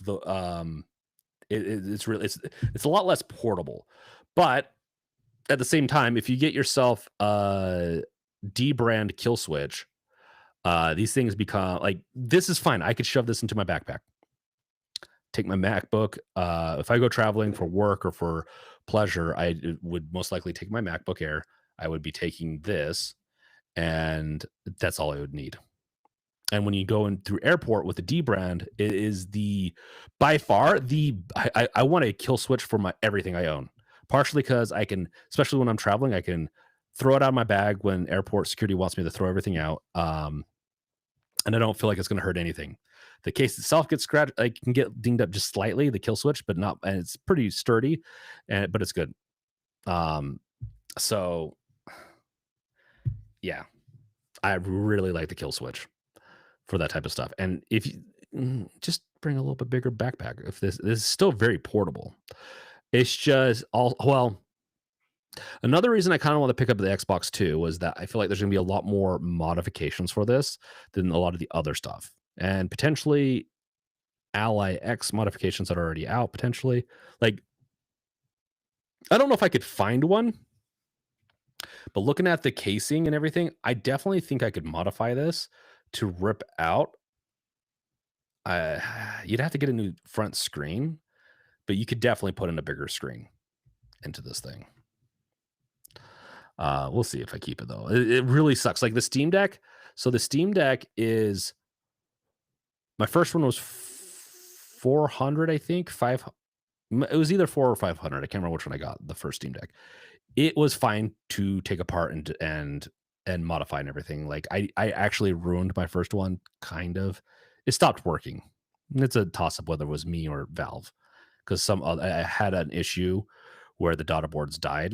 it's really it's a lot less portable. But at the same time, if you get yourself a D brand kill switch, these things become like this is fine. I could shove this into my backpack, take my MacBook. If I go traveling for work or for pleasure, I would most likely take my MacBook Air. I would be taking this, and that's all I would need. And when you go in through airport with the D brand, it is the by far the I want a kill switch for my everything I own. Partially because I can, especially when I'm traveling, I can throw it out of my bag when airport security wants me to throw everything out. And I don't feel like it's going to hurt anything. The case itself gets scratched, like can get dinged up just slightly, the kill switch, but not, and it's pretty sturdy, and but it's good. So yeah, I really like the kill switch for that type of stuff. And if you just bring a little bit bigger backpack, if this is still very portable, it's just all well. Another reason I kind of want to pick up the Xbox too was that I feel like there's going to be a lot more modifications for this than a lot of the other stuff, and potentially Ally X modifications that are already out. Potentially, like I don't know if I could find one, but looking at the casing and everything, I definitely think I could modify this to rip out. You'd have to get a new front screen, but you could definitely put in a bigger screen into this thing. We'll see if I keep it though. It really sucks. Like the Steam Deck. So the Steam Deck is my first one was 400, I think. It was either 4 or 500. I can't remember which one I got. The first Steam Deck. It was fine to take apart and modify and everything. Like I actually ruined my first one. Kind of. It stopped working. It's a toss up whether it was me or Valve, because I had an issue where the daughter boards died,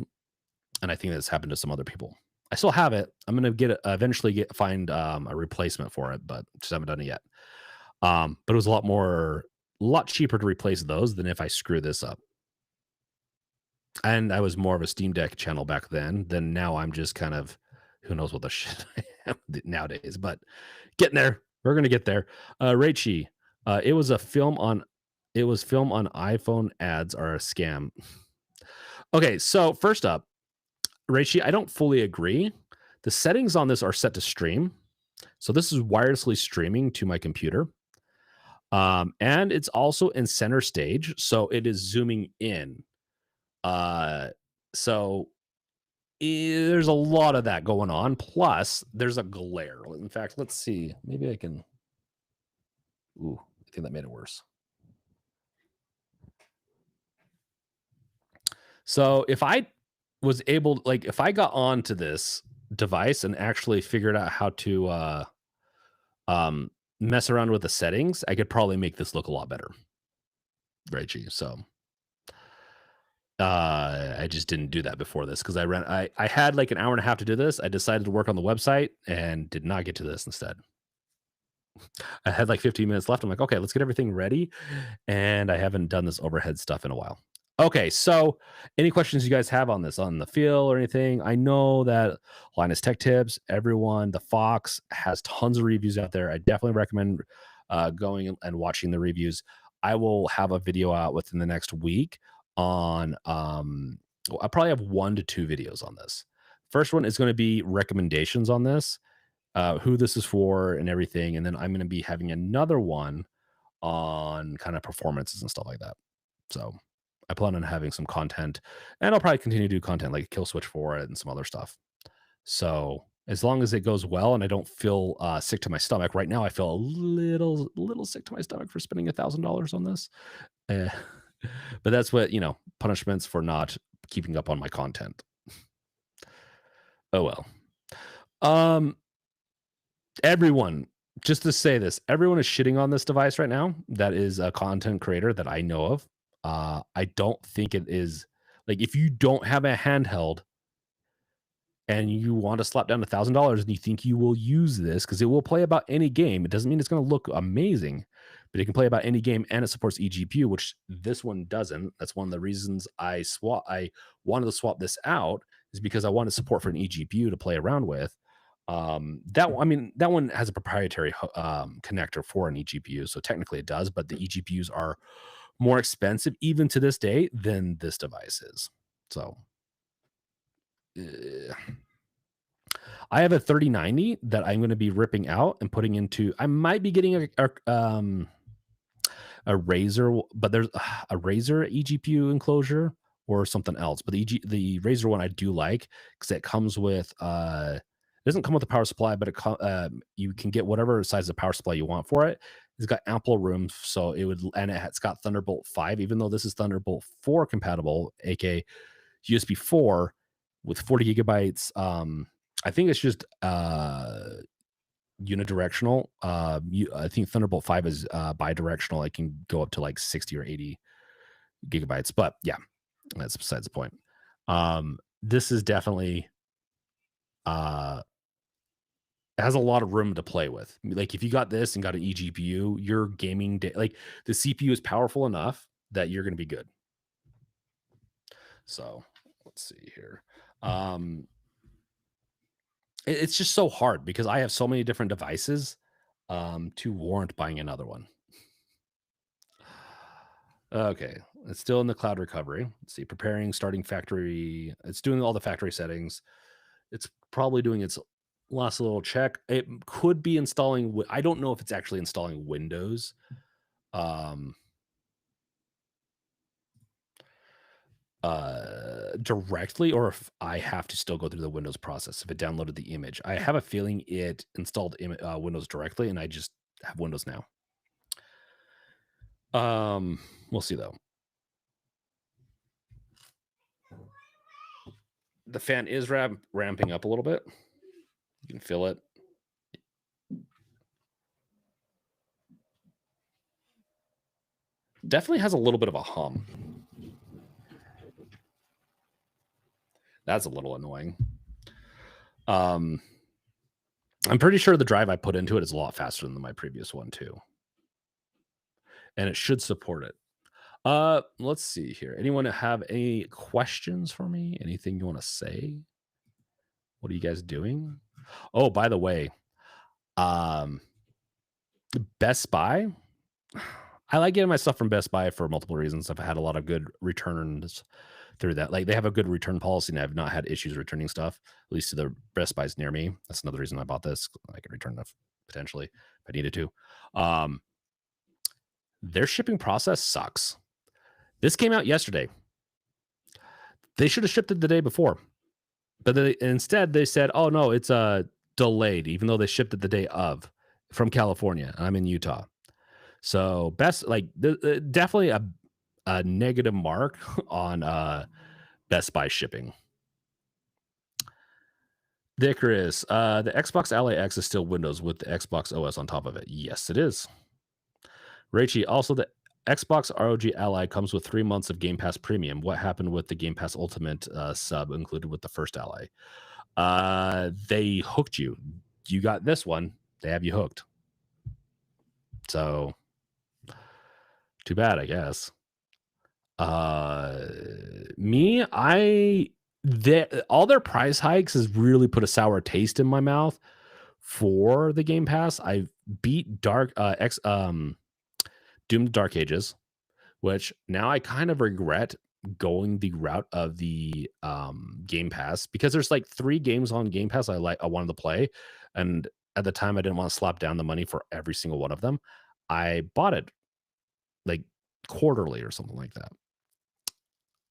and I think that's happened to some other people. I still have it. I'm gonna eventually find a replacement for it, but just haven't done it yet. But it was a lot cheaper to replace those than if I screw this up. And I was more of a Steam Deck channel back then. Then now I'm just kind of who knows what the shit I am nowadays, but getting there. We're gonna get there. Raichi, it was film on iPhone ads are a scam. Okay, so first up, Raichi, I don't fully agree. The settings on this are set to stream. So this is wirelessly streaming to my computer. And it's also in center stage, so it is zooming in. So there's a lot of that going on. Plus, there's a glare. In fact, let's see. Maybe I can. Ooh, I think that made it worse. So if I was able, like, if I got onto this device and actually figured out how to mess around with the settings, I could probably make this look a lot better. Reggie. So I just didn't do that before this because I had like an hour and a half to do this. I decided to work on the website and did not get to this instead. I had like 15 minutes left. I'm like, okay, let's get everything ready. And I haven't done this overhead stuff in a while. Okay, so any questions you guys have on this, on the feel or anything? I know that Linus Tech Tips, everyone, the Fox has tons of reviews out there. I definitely recommend going and watching the reviews. I will have a video out within the next week on. Well, I probably have 1 to 2 videos on this. First one is going to be recommendations on this, who this is for, and everything, and then I'm going to be having another one on kind of performances and stuff like that. So I plan on having some content, and I'll probably continue to do content like Kill Switch for it and some other stuff. So as long as it goes well and I don't feel sick to my stomach, right now I feel a little sick to my stomach for spending $1,000 on this. Eh, but that's what punishments for not keeping up on my content. Oh well. Um, everyone, just to say this, everyone is shitting on this device right now. That is a content creator that I know of. I don't think it is like if you don't have a handheld and you want to slap down $1,000 and you think you will use this because it will play about any game. It doesn't mean it's going to look amazing, but it can play about any game and it supports eGPU, which this one doesn't. That's one of the reasons I wanted to swap this out is because I wanted support for an eGPU to play around with. That one has a proprietary connector for an eGPU, so technically it does, but the eGPUs are more expensive even to this day than this device is. So I have a 3090 that I'm going to be ripping out and putting into. I might be getting a Razer, but there's a Razer eGPU enclosure or something else. But the Razer one I do like because it comes with it doesn't come with a power supply, but you can get whatever size of power supply you want for it. It's got ample room, so it's got Thunderbolt 5, even though this is Thunderbolt 4 compatible, aka USB 4 with 40 gigabytes. I think it's just unidirectional. I think Thunderbolt 5 is bidirectional. It can go up to like 60 or 80 gigabytes, but yeah, that's besides the point. This is definitely it has a lot of room to play with. Like if you got this and got an eGPU, your gaming like the CPU is powerful enough that you're going to be good. So let's see here. It's just so hard because I have so many different devices to warrant buying another one. Okay, it's still in the cloud recovery. Let's see, preparing, starting factory. It's doing all the factory settings. It's probably doing its last little check. It could be installing. I don't know if it's actually installing Windows. Directly, or if I have to still go through the Windows process if it downloaded the image. I have a feeling it installed Windows directly, and I just have Windows now. We'll see though. The fan is ramping up a little bit. You can feel it. Definitely has a little bit of a hum. That's a little annoying. I'm pretty sure the drive I put into it is a lot faster than my previous one too. And it should support it. Let's see here. Anyone have any questions for me? Anything you want to say? What are you guys doing? Oh, by the way, Best Buy. I like getting my stuff from Best Buy for multiple reasons. I've had a lot of good returns through that. Like they have a good return policy, and I've not had issues returning stuff, at least to the Best Buys near me. That's another reason I bought this. I can return it potentially if I needed to. Their shipping process sucks. This came out yesterday. They should have shipped it the day before, but instead they said, "Oh no, it's delayed," even though they shipped it the day of from California. I'm in Utah. So definitely a negative mark on Best Buy shipping. Dickerus, the Xbox Ally X is still Windows with the Xbox OS on top of it. Yes, it is. Raichi, also the Xbox ROG Ally comes with 3 months of Game Pass Premium. What happened with the Game Pass Ultimate sub included with the first Ally? They hooked you. You got this one. They have you hooked. So too bad, I guess. Me, all their price hikes has really put a sour taste in my mouth for the Game Pass. I beat Doom Dark Ages, which now I kind of regret going the route of the Game Pass, because there's like 3 games on Game Pass I wanted to play, and at the time I didn't want to slap down the money for every single one of them. I bought it like quarterly or something like that.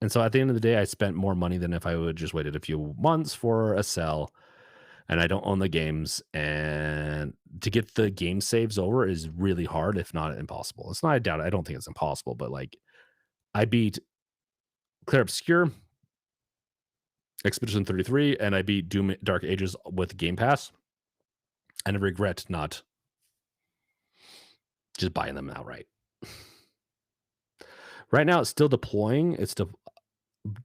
And so at the end of the day, I spent more money than if I would just waited a few months for a sell, and I don't own the games. And to get the game saves over is really hard, if not impossible. It's not, I doubt it. I don't think it's impossible, but like I beat Clear Obscure, Expedition 33, and I beat Doom Dark Ages with Game Pass. And I regret not just buying them outright. Right now, it's still deploying. It's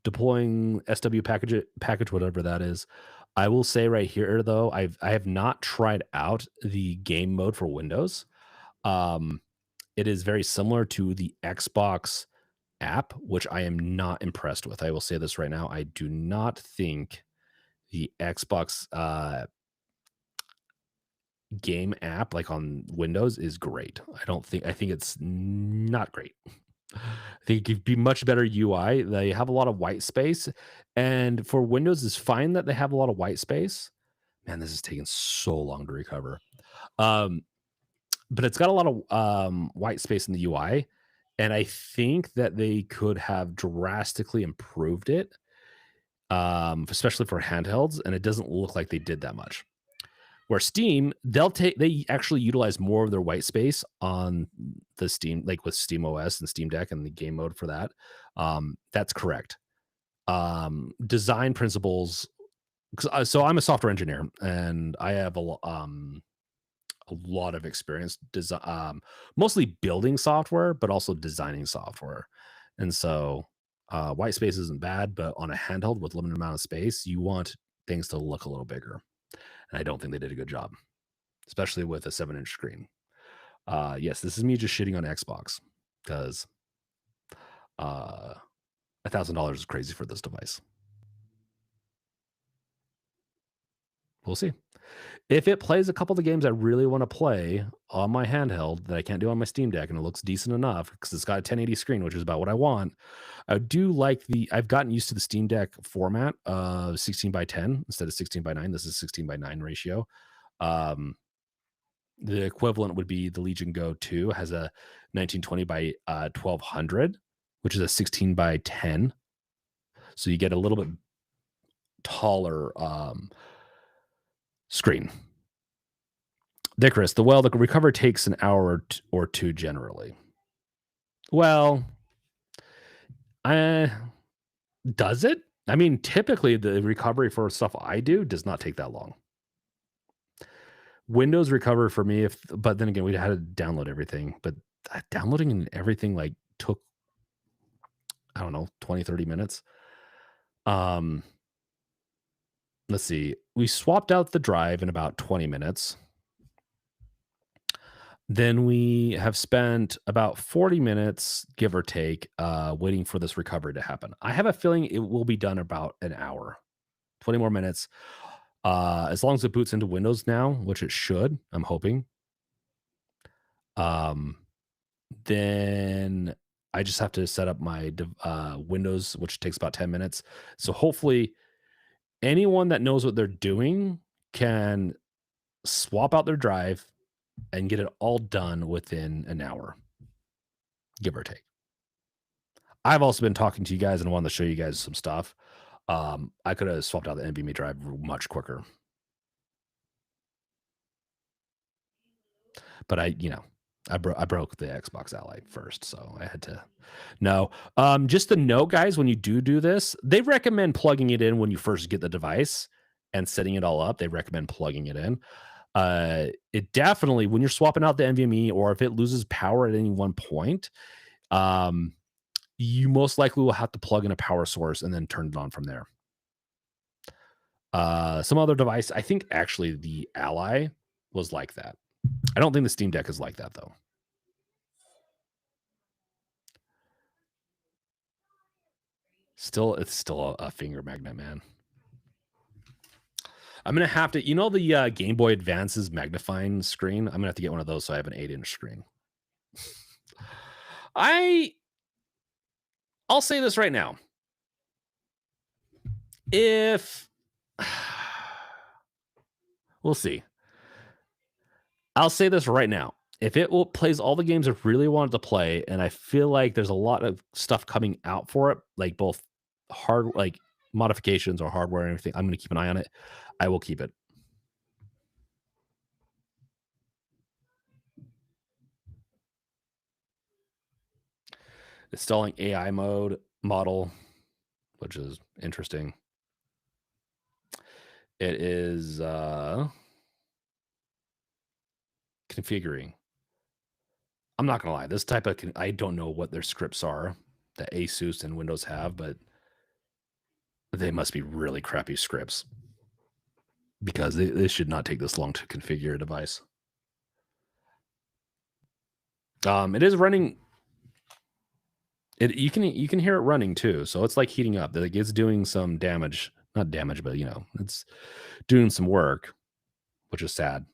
deploying SW package, whatever that is. I will say right here though, I have not tried out the game mode for Windows. It is very similar to the Xbox app, which I am not impressed with. I will say this right now. I do not think the Xbox game app, like on Windows, is great. I think it's not great. I think it could be much better UI. They have a lot of white space, and for Windows, it's fine that they have a lot of white space. Man, this is taking so long to recover. Um, but it's got a lot of white space in the UI, and I think that they could have drastically improved it, especially for handhelds. And it doesn't look like they did that much. Where Steam, they actually utilize more of their white space on the Steam, like with Steam OS and Steam Deck and the game mode for that. That's correct. Design principles. So I'm a software engineer, and I have a lot of experience mostly building software, but also designing software. And so white space isn't bad, but on a handheld with limited amount of space, you want things to look a little bigger. And I don't think they did a good job, especially with a 7-inch screen. Yes, this is me just shitting on Xbox, because $1,000 is crazy for this device. We'll see. If it plays a couple of the games I really want to play on my handheld that I can't do on my Steam Deck, and it looks decent enough because it's got a 1080 screen, which is about what I want. I do like I've gotten used to the Steam Deck format of 16 by 10 instead of 16 by 9. This is 16 by 9 ratio. The equivalent would be the Legion Go 2 has a 1920 by 1200, which is a 16 by 10. So you get a little bit taller screen. Dicarus, the recovery takes an hour or two generally. Well, does it? I mean, typically the recovery for stuff I do does not take that long. Windows recover for me, but then again, we had to download everything. But downloading everything like took, I don't know, 20, 30 minutes. Let's see. We swapped out the drive in about 20 minutes. Then we have spent about 40 minutes, give or take, waiting for this recovery to happen. I have a feeling it will be done about an hour, 20 more minutes. As long as it boots into Windows now, which it should, I'm hoping. Then I just have to set up my Windows, which takes about 10 minutes. So hopefully anyone that knows what they're doing can swap out their drive and get it all done within an hour, give or take. I've also been talking to you guys and I wanted to show you guys some stuff. I could have swapped out the NVMe drive much quicker. But I broke the Xbox Ally first, so I had to. No, just to know, guys, when you do this, they recommend plugging it in when you first get the device and setting it all up. They recommend plugging it in. It definitely, when you're swapping out the NVMe, or if it loses power at any one point, you most likely will have to plug in a power source and then turn it on from there. Some other device, I think actually the Ally was like that. I don't think the Steam Deck is like that though. It's still a finger magnet, man. I'm gonna have to, the Game Boy Advance's magnifying screen. I'm gonna have to get one of those so I have an 8-inch screen. I'll say this right now. If we'll see. I'll say this right now. If it plays all the games I really wanted to play, and I feel like there's a lot of stuff coming out for it, like both like modifications or hardware and everything, I'm gonna keep an eye on it. I will keep it. Installing AI mode model, which is interesting. It is configuring. I'm not gonna lie, this type of I don't know what their scripts are that Asus and Windows have, but they must be really crappy scripts because they should not take this long to configure a device. It is running. You can hear it running too, so it's like heating up. Like it's doing some damage, not damage, but it's doing some work, which is sad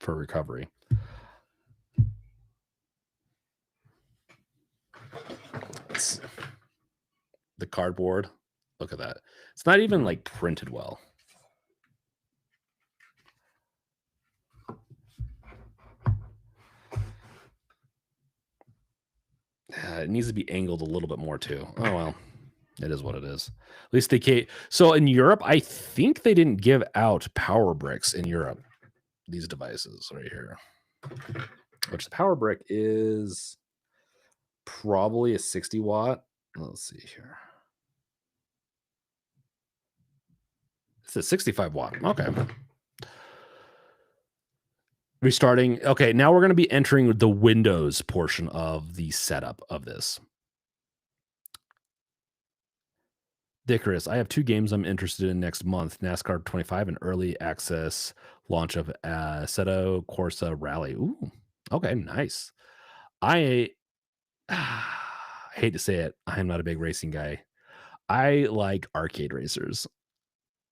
for recovery. The cardboard, look at that. It's not even like printed well. It needs to be angled a little bit more too. Oh well, it is what it is. At least they can't. So in Europe, I think they didn't give out power bricks in Europe. These devices right here, which the power brick is probably a 60 watt. Let's see here. It's a 65 watt. Okay. Restarting. Okay, now we're going to be entering the Windows portion of the setup of this. Dickerus, I have 2 games I'm interested in next month: NASCAR 25 and early access launch of Assetto Corsa Rally. Ooh, okay, nice. I hate to say it, I am not a big racing guy. I like arcade racers.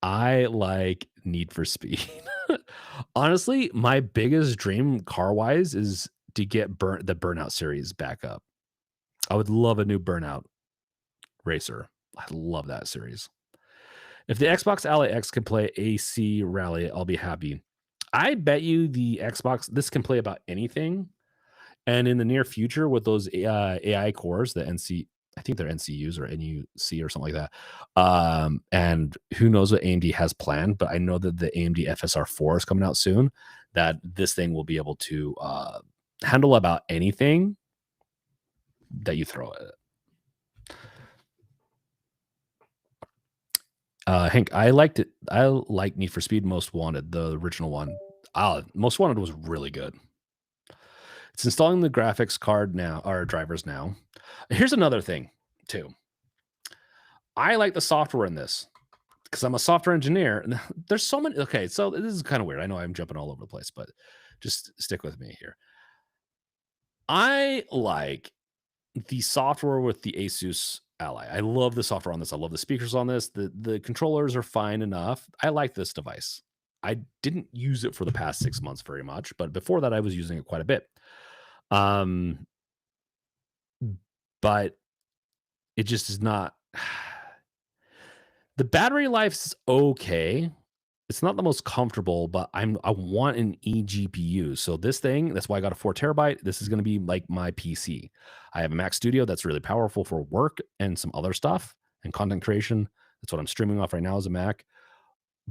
I like Need for Speed. Honestly, my biggest dream car-wise is to get the Burnout series back up. I would love a new Burnout racer. I love that series. If the Xbox Ally X can play AC Rally, I'll be happy. I bet you the Xbox, this can play about anything. And in the near future, with those AI cores, the NC, I think they're NCUs or NUC or something like that. And who knows what AMD has planned, but I know that the AMD FSR 4 is coming out soon, that this thing will be able to handle about anything that you throw at it. Hank, I liked it. I like Need for Speed Most Wanted, the original one. Most Wanted was really good. It's installing the graphics card now, or drivers now. Here's another thing, too. I like the software in this because I'm a software engineer. And there's so many. Okay, so this is kind of weird. I know I'm jumping all over the place, but just stick with me here. I like the software with the Asus Ally. I love the software on this. I love the speakers on this. The controllers are fine enough. I like this device. I didn't use it for the past 6 months very much, but before that, I was using it quite a bit. But it just is not. The battery life's okay. It's not the most comfortable, but I want an eGPU. So this thing, that's why I got a 4 terabyte. This is going to be like my PC. I have a Mac Studio that's really powerful for work and some other stuff and content creation. That's what I'm streaming off right now as a Mac.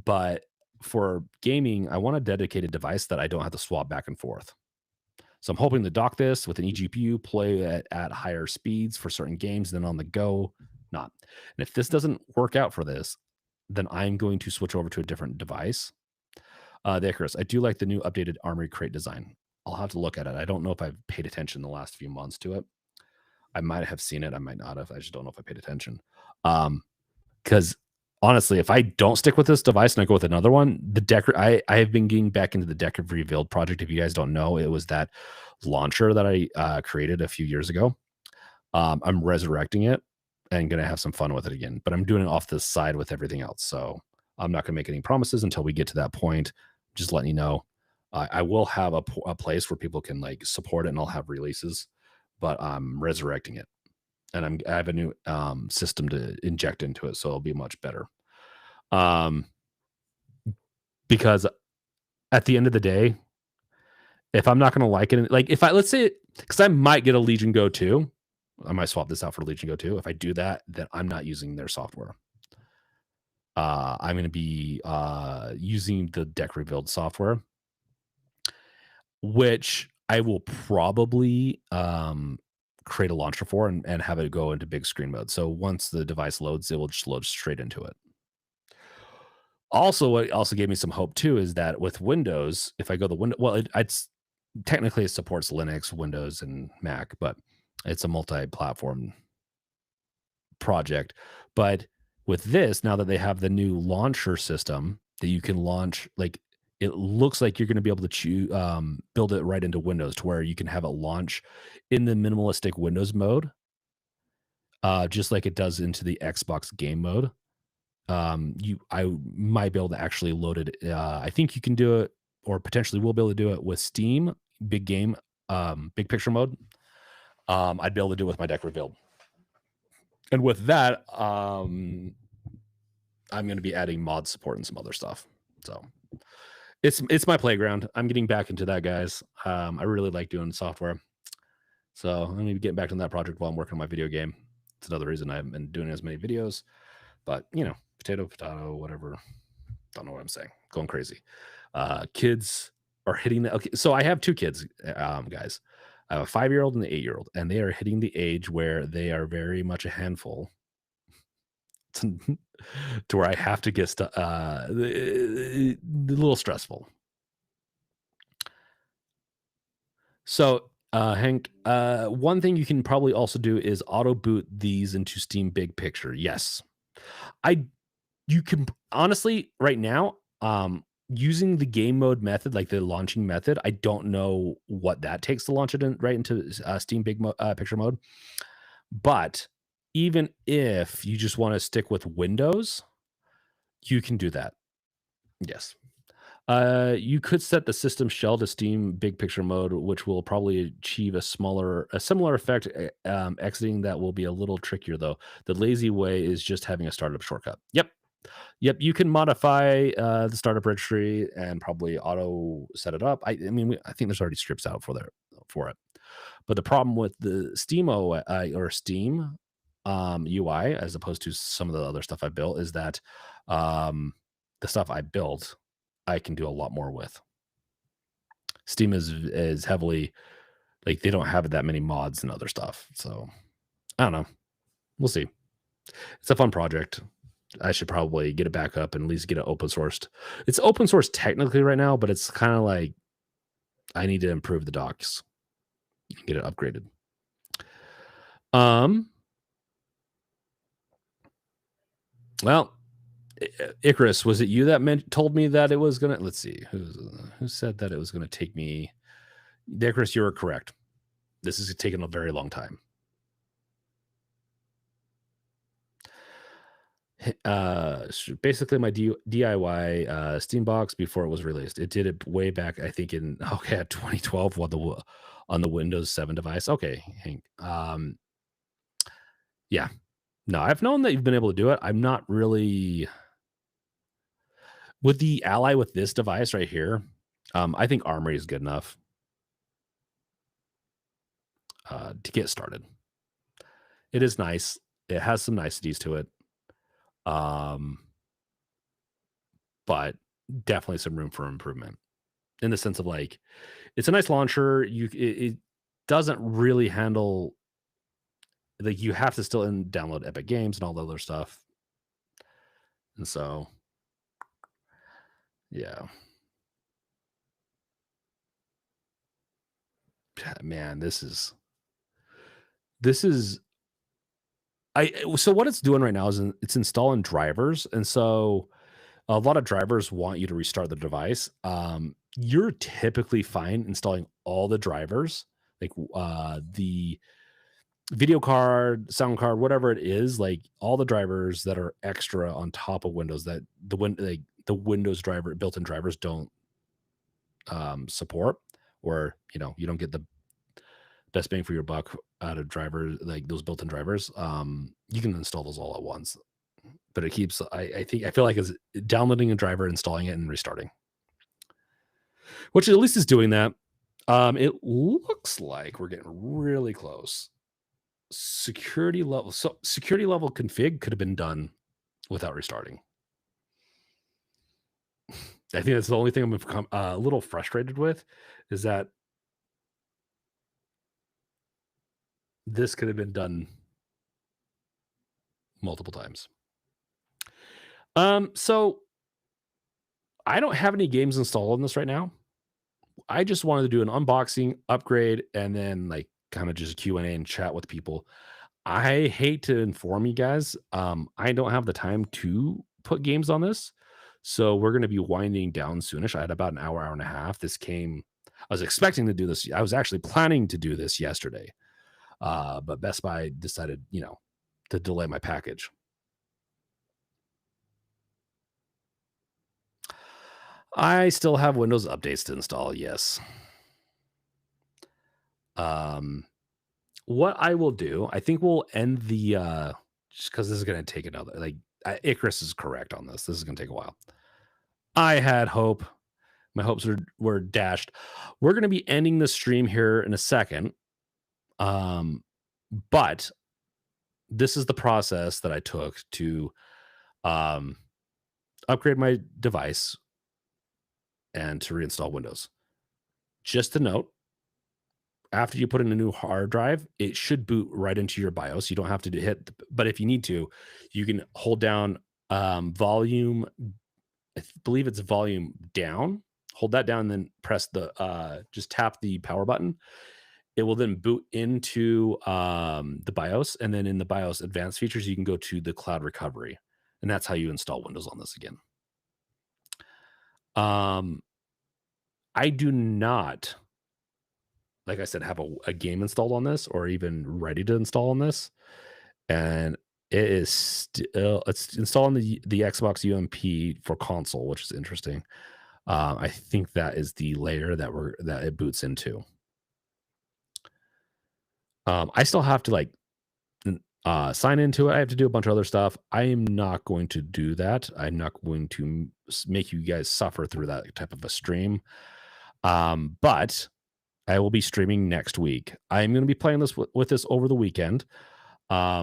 But for gaming, I want a dedicated device that I don't have to swap back and forth. So I'm hoping to dock this with an eGPU, play at higher speeds for certain games, then on the go, not. And if this doesn't work out for this, then I'm going to switch over to a different device. The Icarus, I do like the new updated Armory crate design. I'll have to look at it. I don't know if I've paid attention the last few months to it. I might have seen it. I might not have. I just don't know if I paid attention. Because honestly, if I don't stick with this device and I go with another one, I have been getting back into the Decorative Rebuild project. If you guys don't know, it was that launcher that I created a few years ago. I'm resurrecting it. and gonna have some fun with it again. But I'm doing it off the side with everything else, so I'm not gonna make any promises until we get to that point. Just letting you know, I will have a place where people can like support it, and I'll have releases, but I'm resurrecting it, and I have a new system to inject into it, so it'll be much better. Um, because at the end of the day, if I'm not gonna like it, like if I let's say, because I might get a Legion Go 2, I might swap this out for Legion Go 2. If I do that, then I'm not using their software. I'm going to be using the deck rebuild software, which I will probably create a launcher for and have it go into big screen mode. So once the device loads, it will just load straight into it. Also, what also gave me some hope too is that with Windows, if I go the window, well, it's technically it supports Linux, Windows, and Mac, but it's a multi-platform project. But with this, now that they have the new launcher system that you can launch, like it looks like you're going to be able to build it right into Windows to where you can have it launch in the minimalistic Windows mode, just like it does into the Xbox game mode. I might be able to actually load it. I think you can do it, or potentially will be able to do it with Steam big game, big picture mode. I'd be able to do it with my deck rebuild. And with that, I'm going to be adding mod support and some other stuff. So it's my playground. I'm getting back into that, guys. I really like doing software. So I'm going to be getting back to that project while I'm working on my video game. It's another reason I haven't been doing as many videos. But, you know, potato, whatever. Don't know what I'm saying. Going crazy. Kids are hitting the... Okay, so I have two kids, guys. I have a 5-year-old and an 8-year-old, and they are hitting the age where they are very much a handful to where I have to get a little stressful. So, Hank, one thing you can probably also do is auto boot these into Steam Big Picture. Yes, you can honestly right now, using the game mode method, like the launching method. I don't know what that takes to launch it right into Steam Big Picture mode, but even if you just want to stick with Windows, you can do that. Yes. You could set the system shell to Steam Big Picture mode, which will probably achieve a similar effect. Exiting that will be a little trickier, though. The lazy way is just having a startup shortcut. Yep. You can modify the startup registry and probably auto set it up. I mean, I think there's already scripts out for it. But the problem with the Steam or Steam UI, as opposed to some of the other stuff I built, is that the stuff I built, I can do a lot more with. Steam is heavily like they don't have that many mods and other stuff. So I don't know. We'll see. It's a fun project. I should probably get it back up and at least get it open sourced. It's open source technically right now, but it's kind of like I need to improve the docs and get it upgraded. Well, Icarus, was it you that told me that it was gonna? Let's see, who said that it was gonna take me? Icarus, you were correct. This is taking a very long time. Basically my DIY Steambox before it was released. It did it way back, I think in 2012 on the Windows 7 device. Okay, Hank. Yeah. No, I've known that you've been able to do it. I'm not really with the Ally with this device right here. I think Armory is good enough to get started. It is nice. It has some niceties to it. But definitely some room for improvement in the sense of like it's a nice launcher. It doesn't really handle like you have to still download Epic Games and all the other stuff. And so yeah. Man, this is so what it's doing right now is it's installing drivers, and so a lot of drivers want you to restart the device. You're typically fine installing all the drivers, like the video card, sound card, whatever it is, like all the drivers that are extra on top of Windows that the Windows driver built-in drivers don't support, or you don't get the best bang for your buck out of drivers like those built-in drivers. You can install those all at once, but it keeps. I feel like it's downloading a driver, installing it, and restarting, which at least is doing that. It looks like we're getting really close. Security level config could have been done without restarting. I think that's the only thing I'm become a little frustrated with, is that this could have been done multiple times. So I don't have any games installed on this right now. I just wanted to do an unboxing, upgrade, and then like kind of just Q&A and chat with people. I hate to inform you guys. I don't have the time to put games on this. So we're going to be winding down soonish. I had about an hour, hour and a half. I was expecting to do this. I was actually planning to do this yesterday. But Best Buy decided, to delay my package. I still have Windows updates to install. Yes. What I will do, I think we'll end the just because this is going to take another, like, Icarus is correct on this. This is going to take a while. I had hope. My hopes were dashed. We're going to be ending the stream here in a second. But this is the process that I took to upgrade my device and to reinstall Windows. Just a note, after you put in a new hard drive, it should boot right into your BIOS. You don't have to but if you need to, you can hold down volume. I believe it's volume down. Hold that down and then press just tap the power button. It will then boot into the BIOS. And then in the BIOS advanced features, you can go to the cloud recovery. And that's how you install Windows on this again. I do not, like I said, have a game installed on this or even ready to install on this. And it's installing the Xbox UMP for console, which is interesting. I think that is the layer that it boots into. I still have to sign into it. I have to do a bunch of other stuff. I am not going to do that. I'm not going to make you guys suffer through that type of a stream. But I will be streaming next week. I'm going to be playing this with this over the weekend. I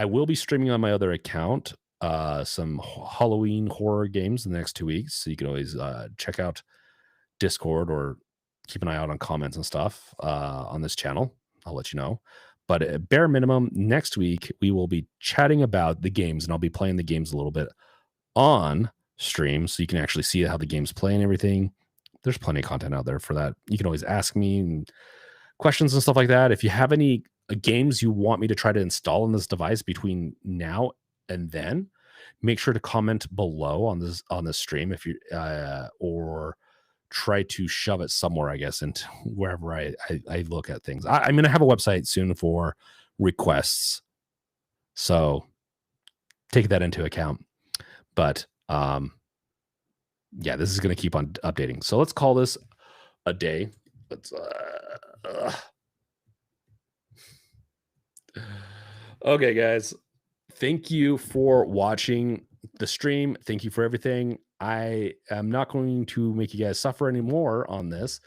will be streaming on my other account some Halloween horror games in the next 2 weeks. So you can always check out Discord or keep an eye out on comments and stuff on this channel. I'll let you know. But at bare minimum, next week, we will be chatting about the games, and I'll be playing the games a little bit on stream so you can actually see how the games play and everything. There's plenty of content out there for that. You can always ask me questions and stuff like that. If you have any games you want me to try to install on this device between now and then, make sure to comment below on this stream if you or try to shove it somewhere, I guess, into wherever I look at things. I'm going to have a website soon for requests, so take that into account. But yeah, this is going to keep on updating. So let's call this a day. Let's okay, guys. Thank you for watching the stream. Thank you for everything. I am not going to make you guys suffer anymore on this.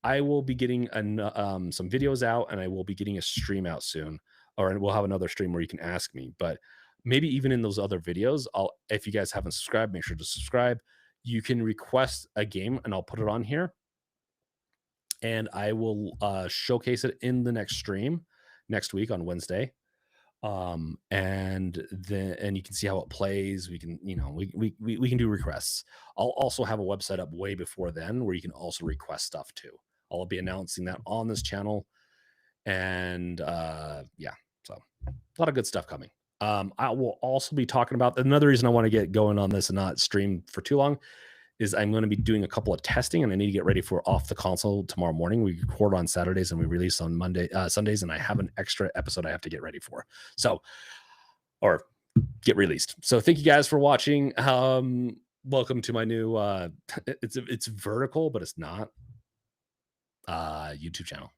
I will be getting some videos out, and I will be getting a stream out soon, or we'll have another stream where you can ask me. But maybe even in those other videos, if you guys haven't subscribed, make sure to subscribe. You can request a game, and I'll put it on here, and I will showcase it in the next stream next week on Wednesday. And you can see how it plays. We can, we can do requests. I'll also have a website up way before then where you can also request stuff too. I'll be announcing that on this channel. And yeah, so a lot of good stuff coming. I will also be talking about another reason I want to get going on this and not stream for too long is I'm going to be doing a couple of testing, and I need to get ready for Off the Console tomorrow morning. We record on Saturdays and we release on Sundays, and I have an extra episode I have to get ready for. So, or get released. So thank you guys for watching. Welcome to my new it's vertical, but it's not YouTube channel.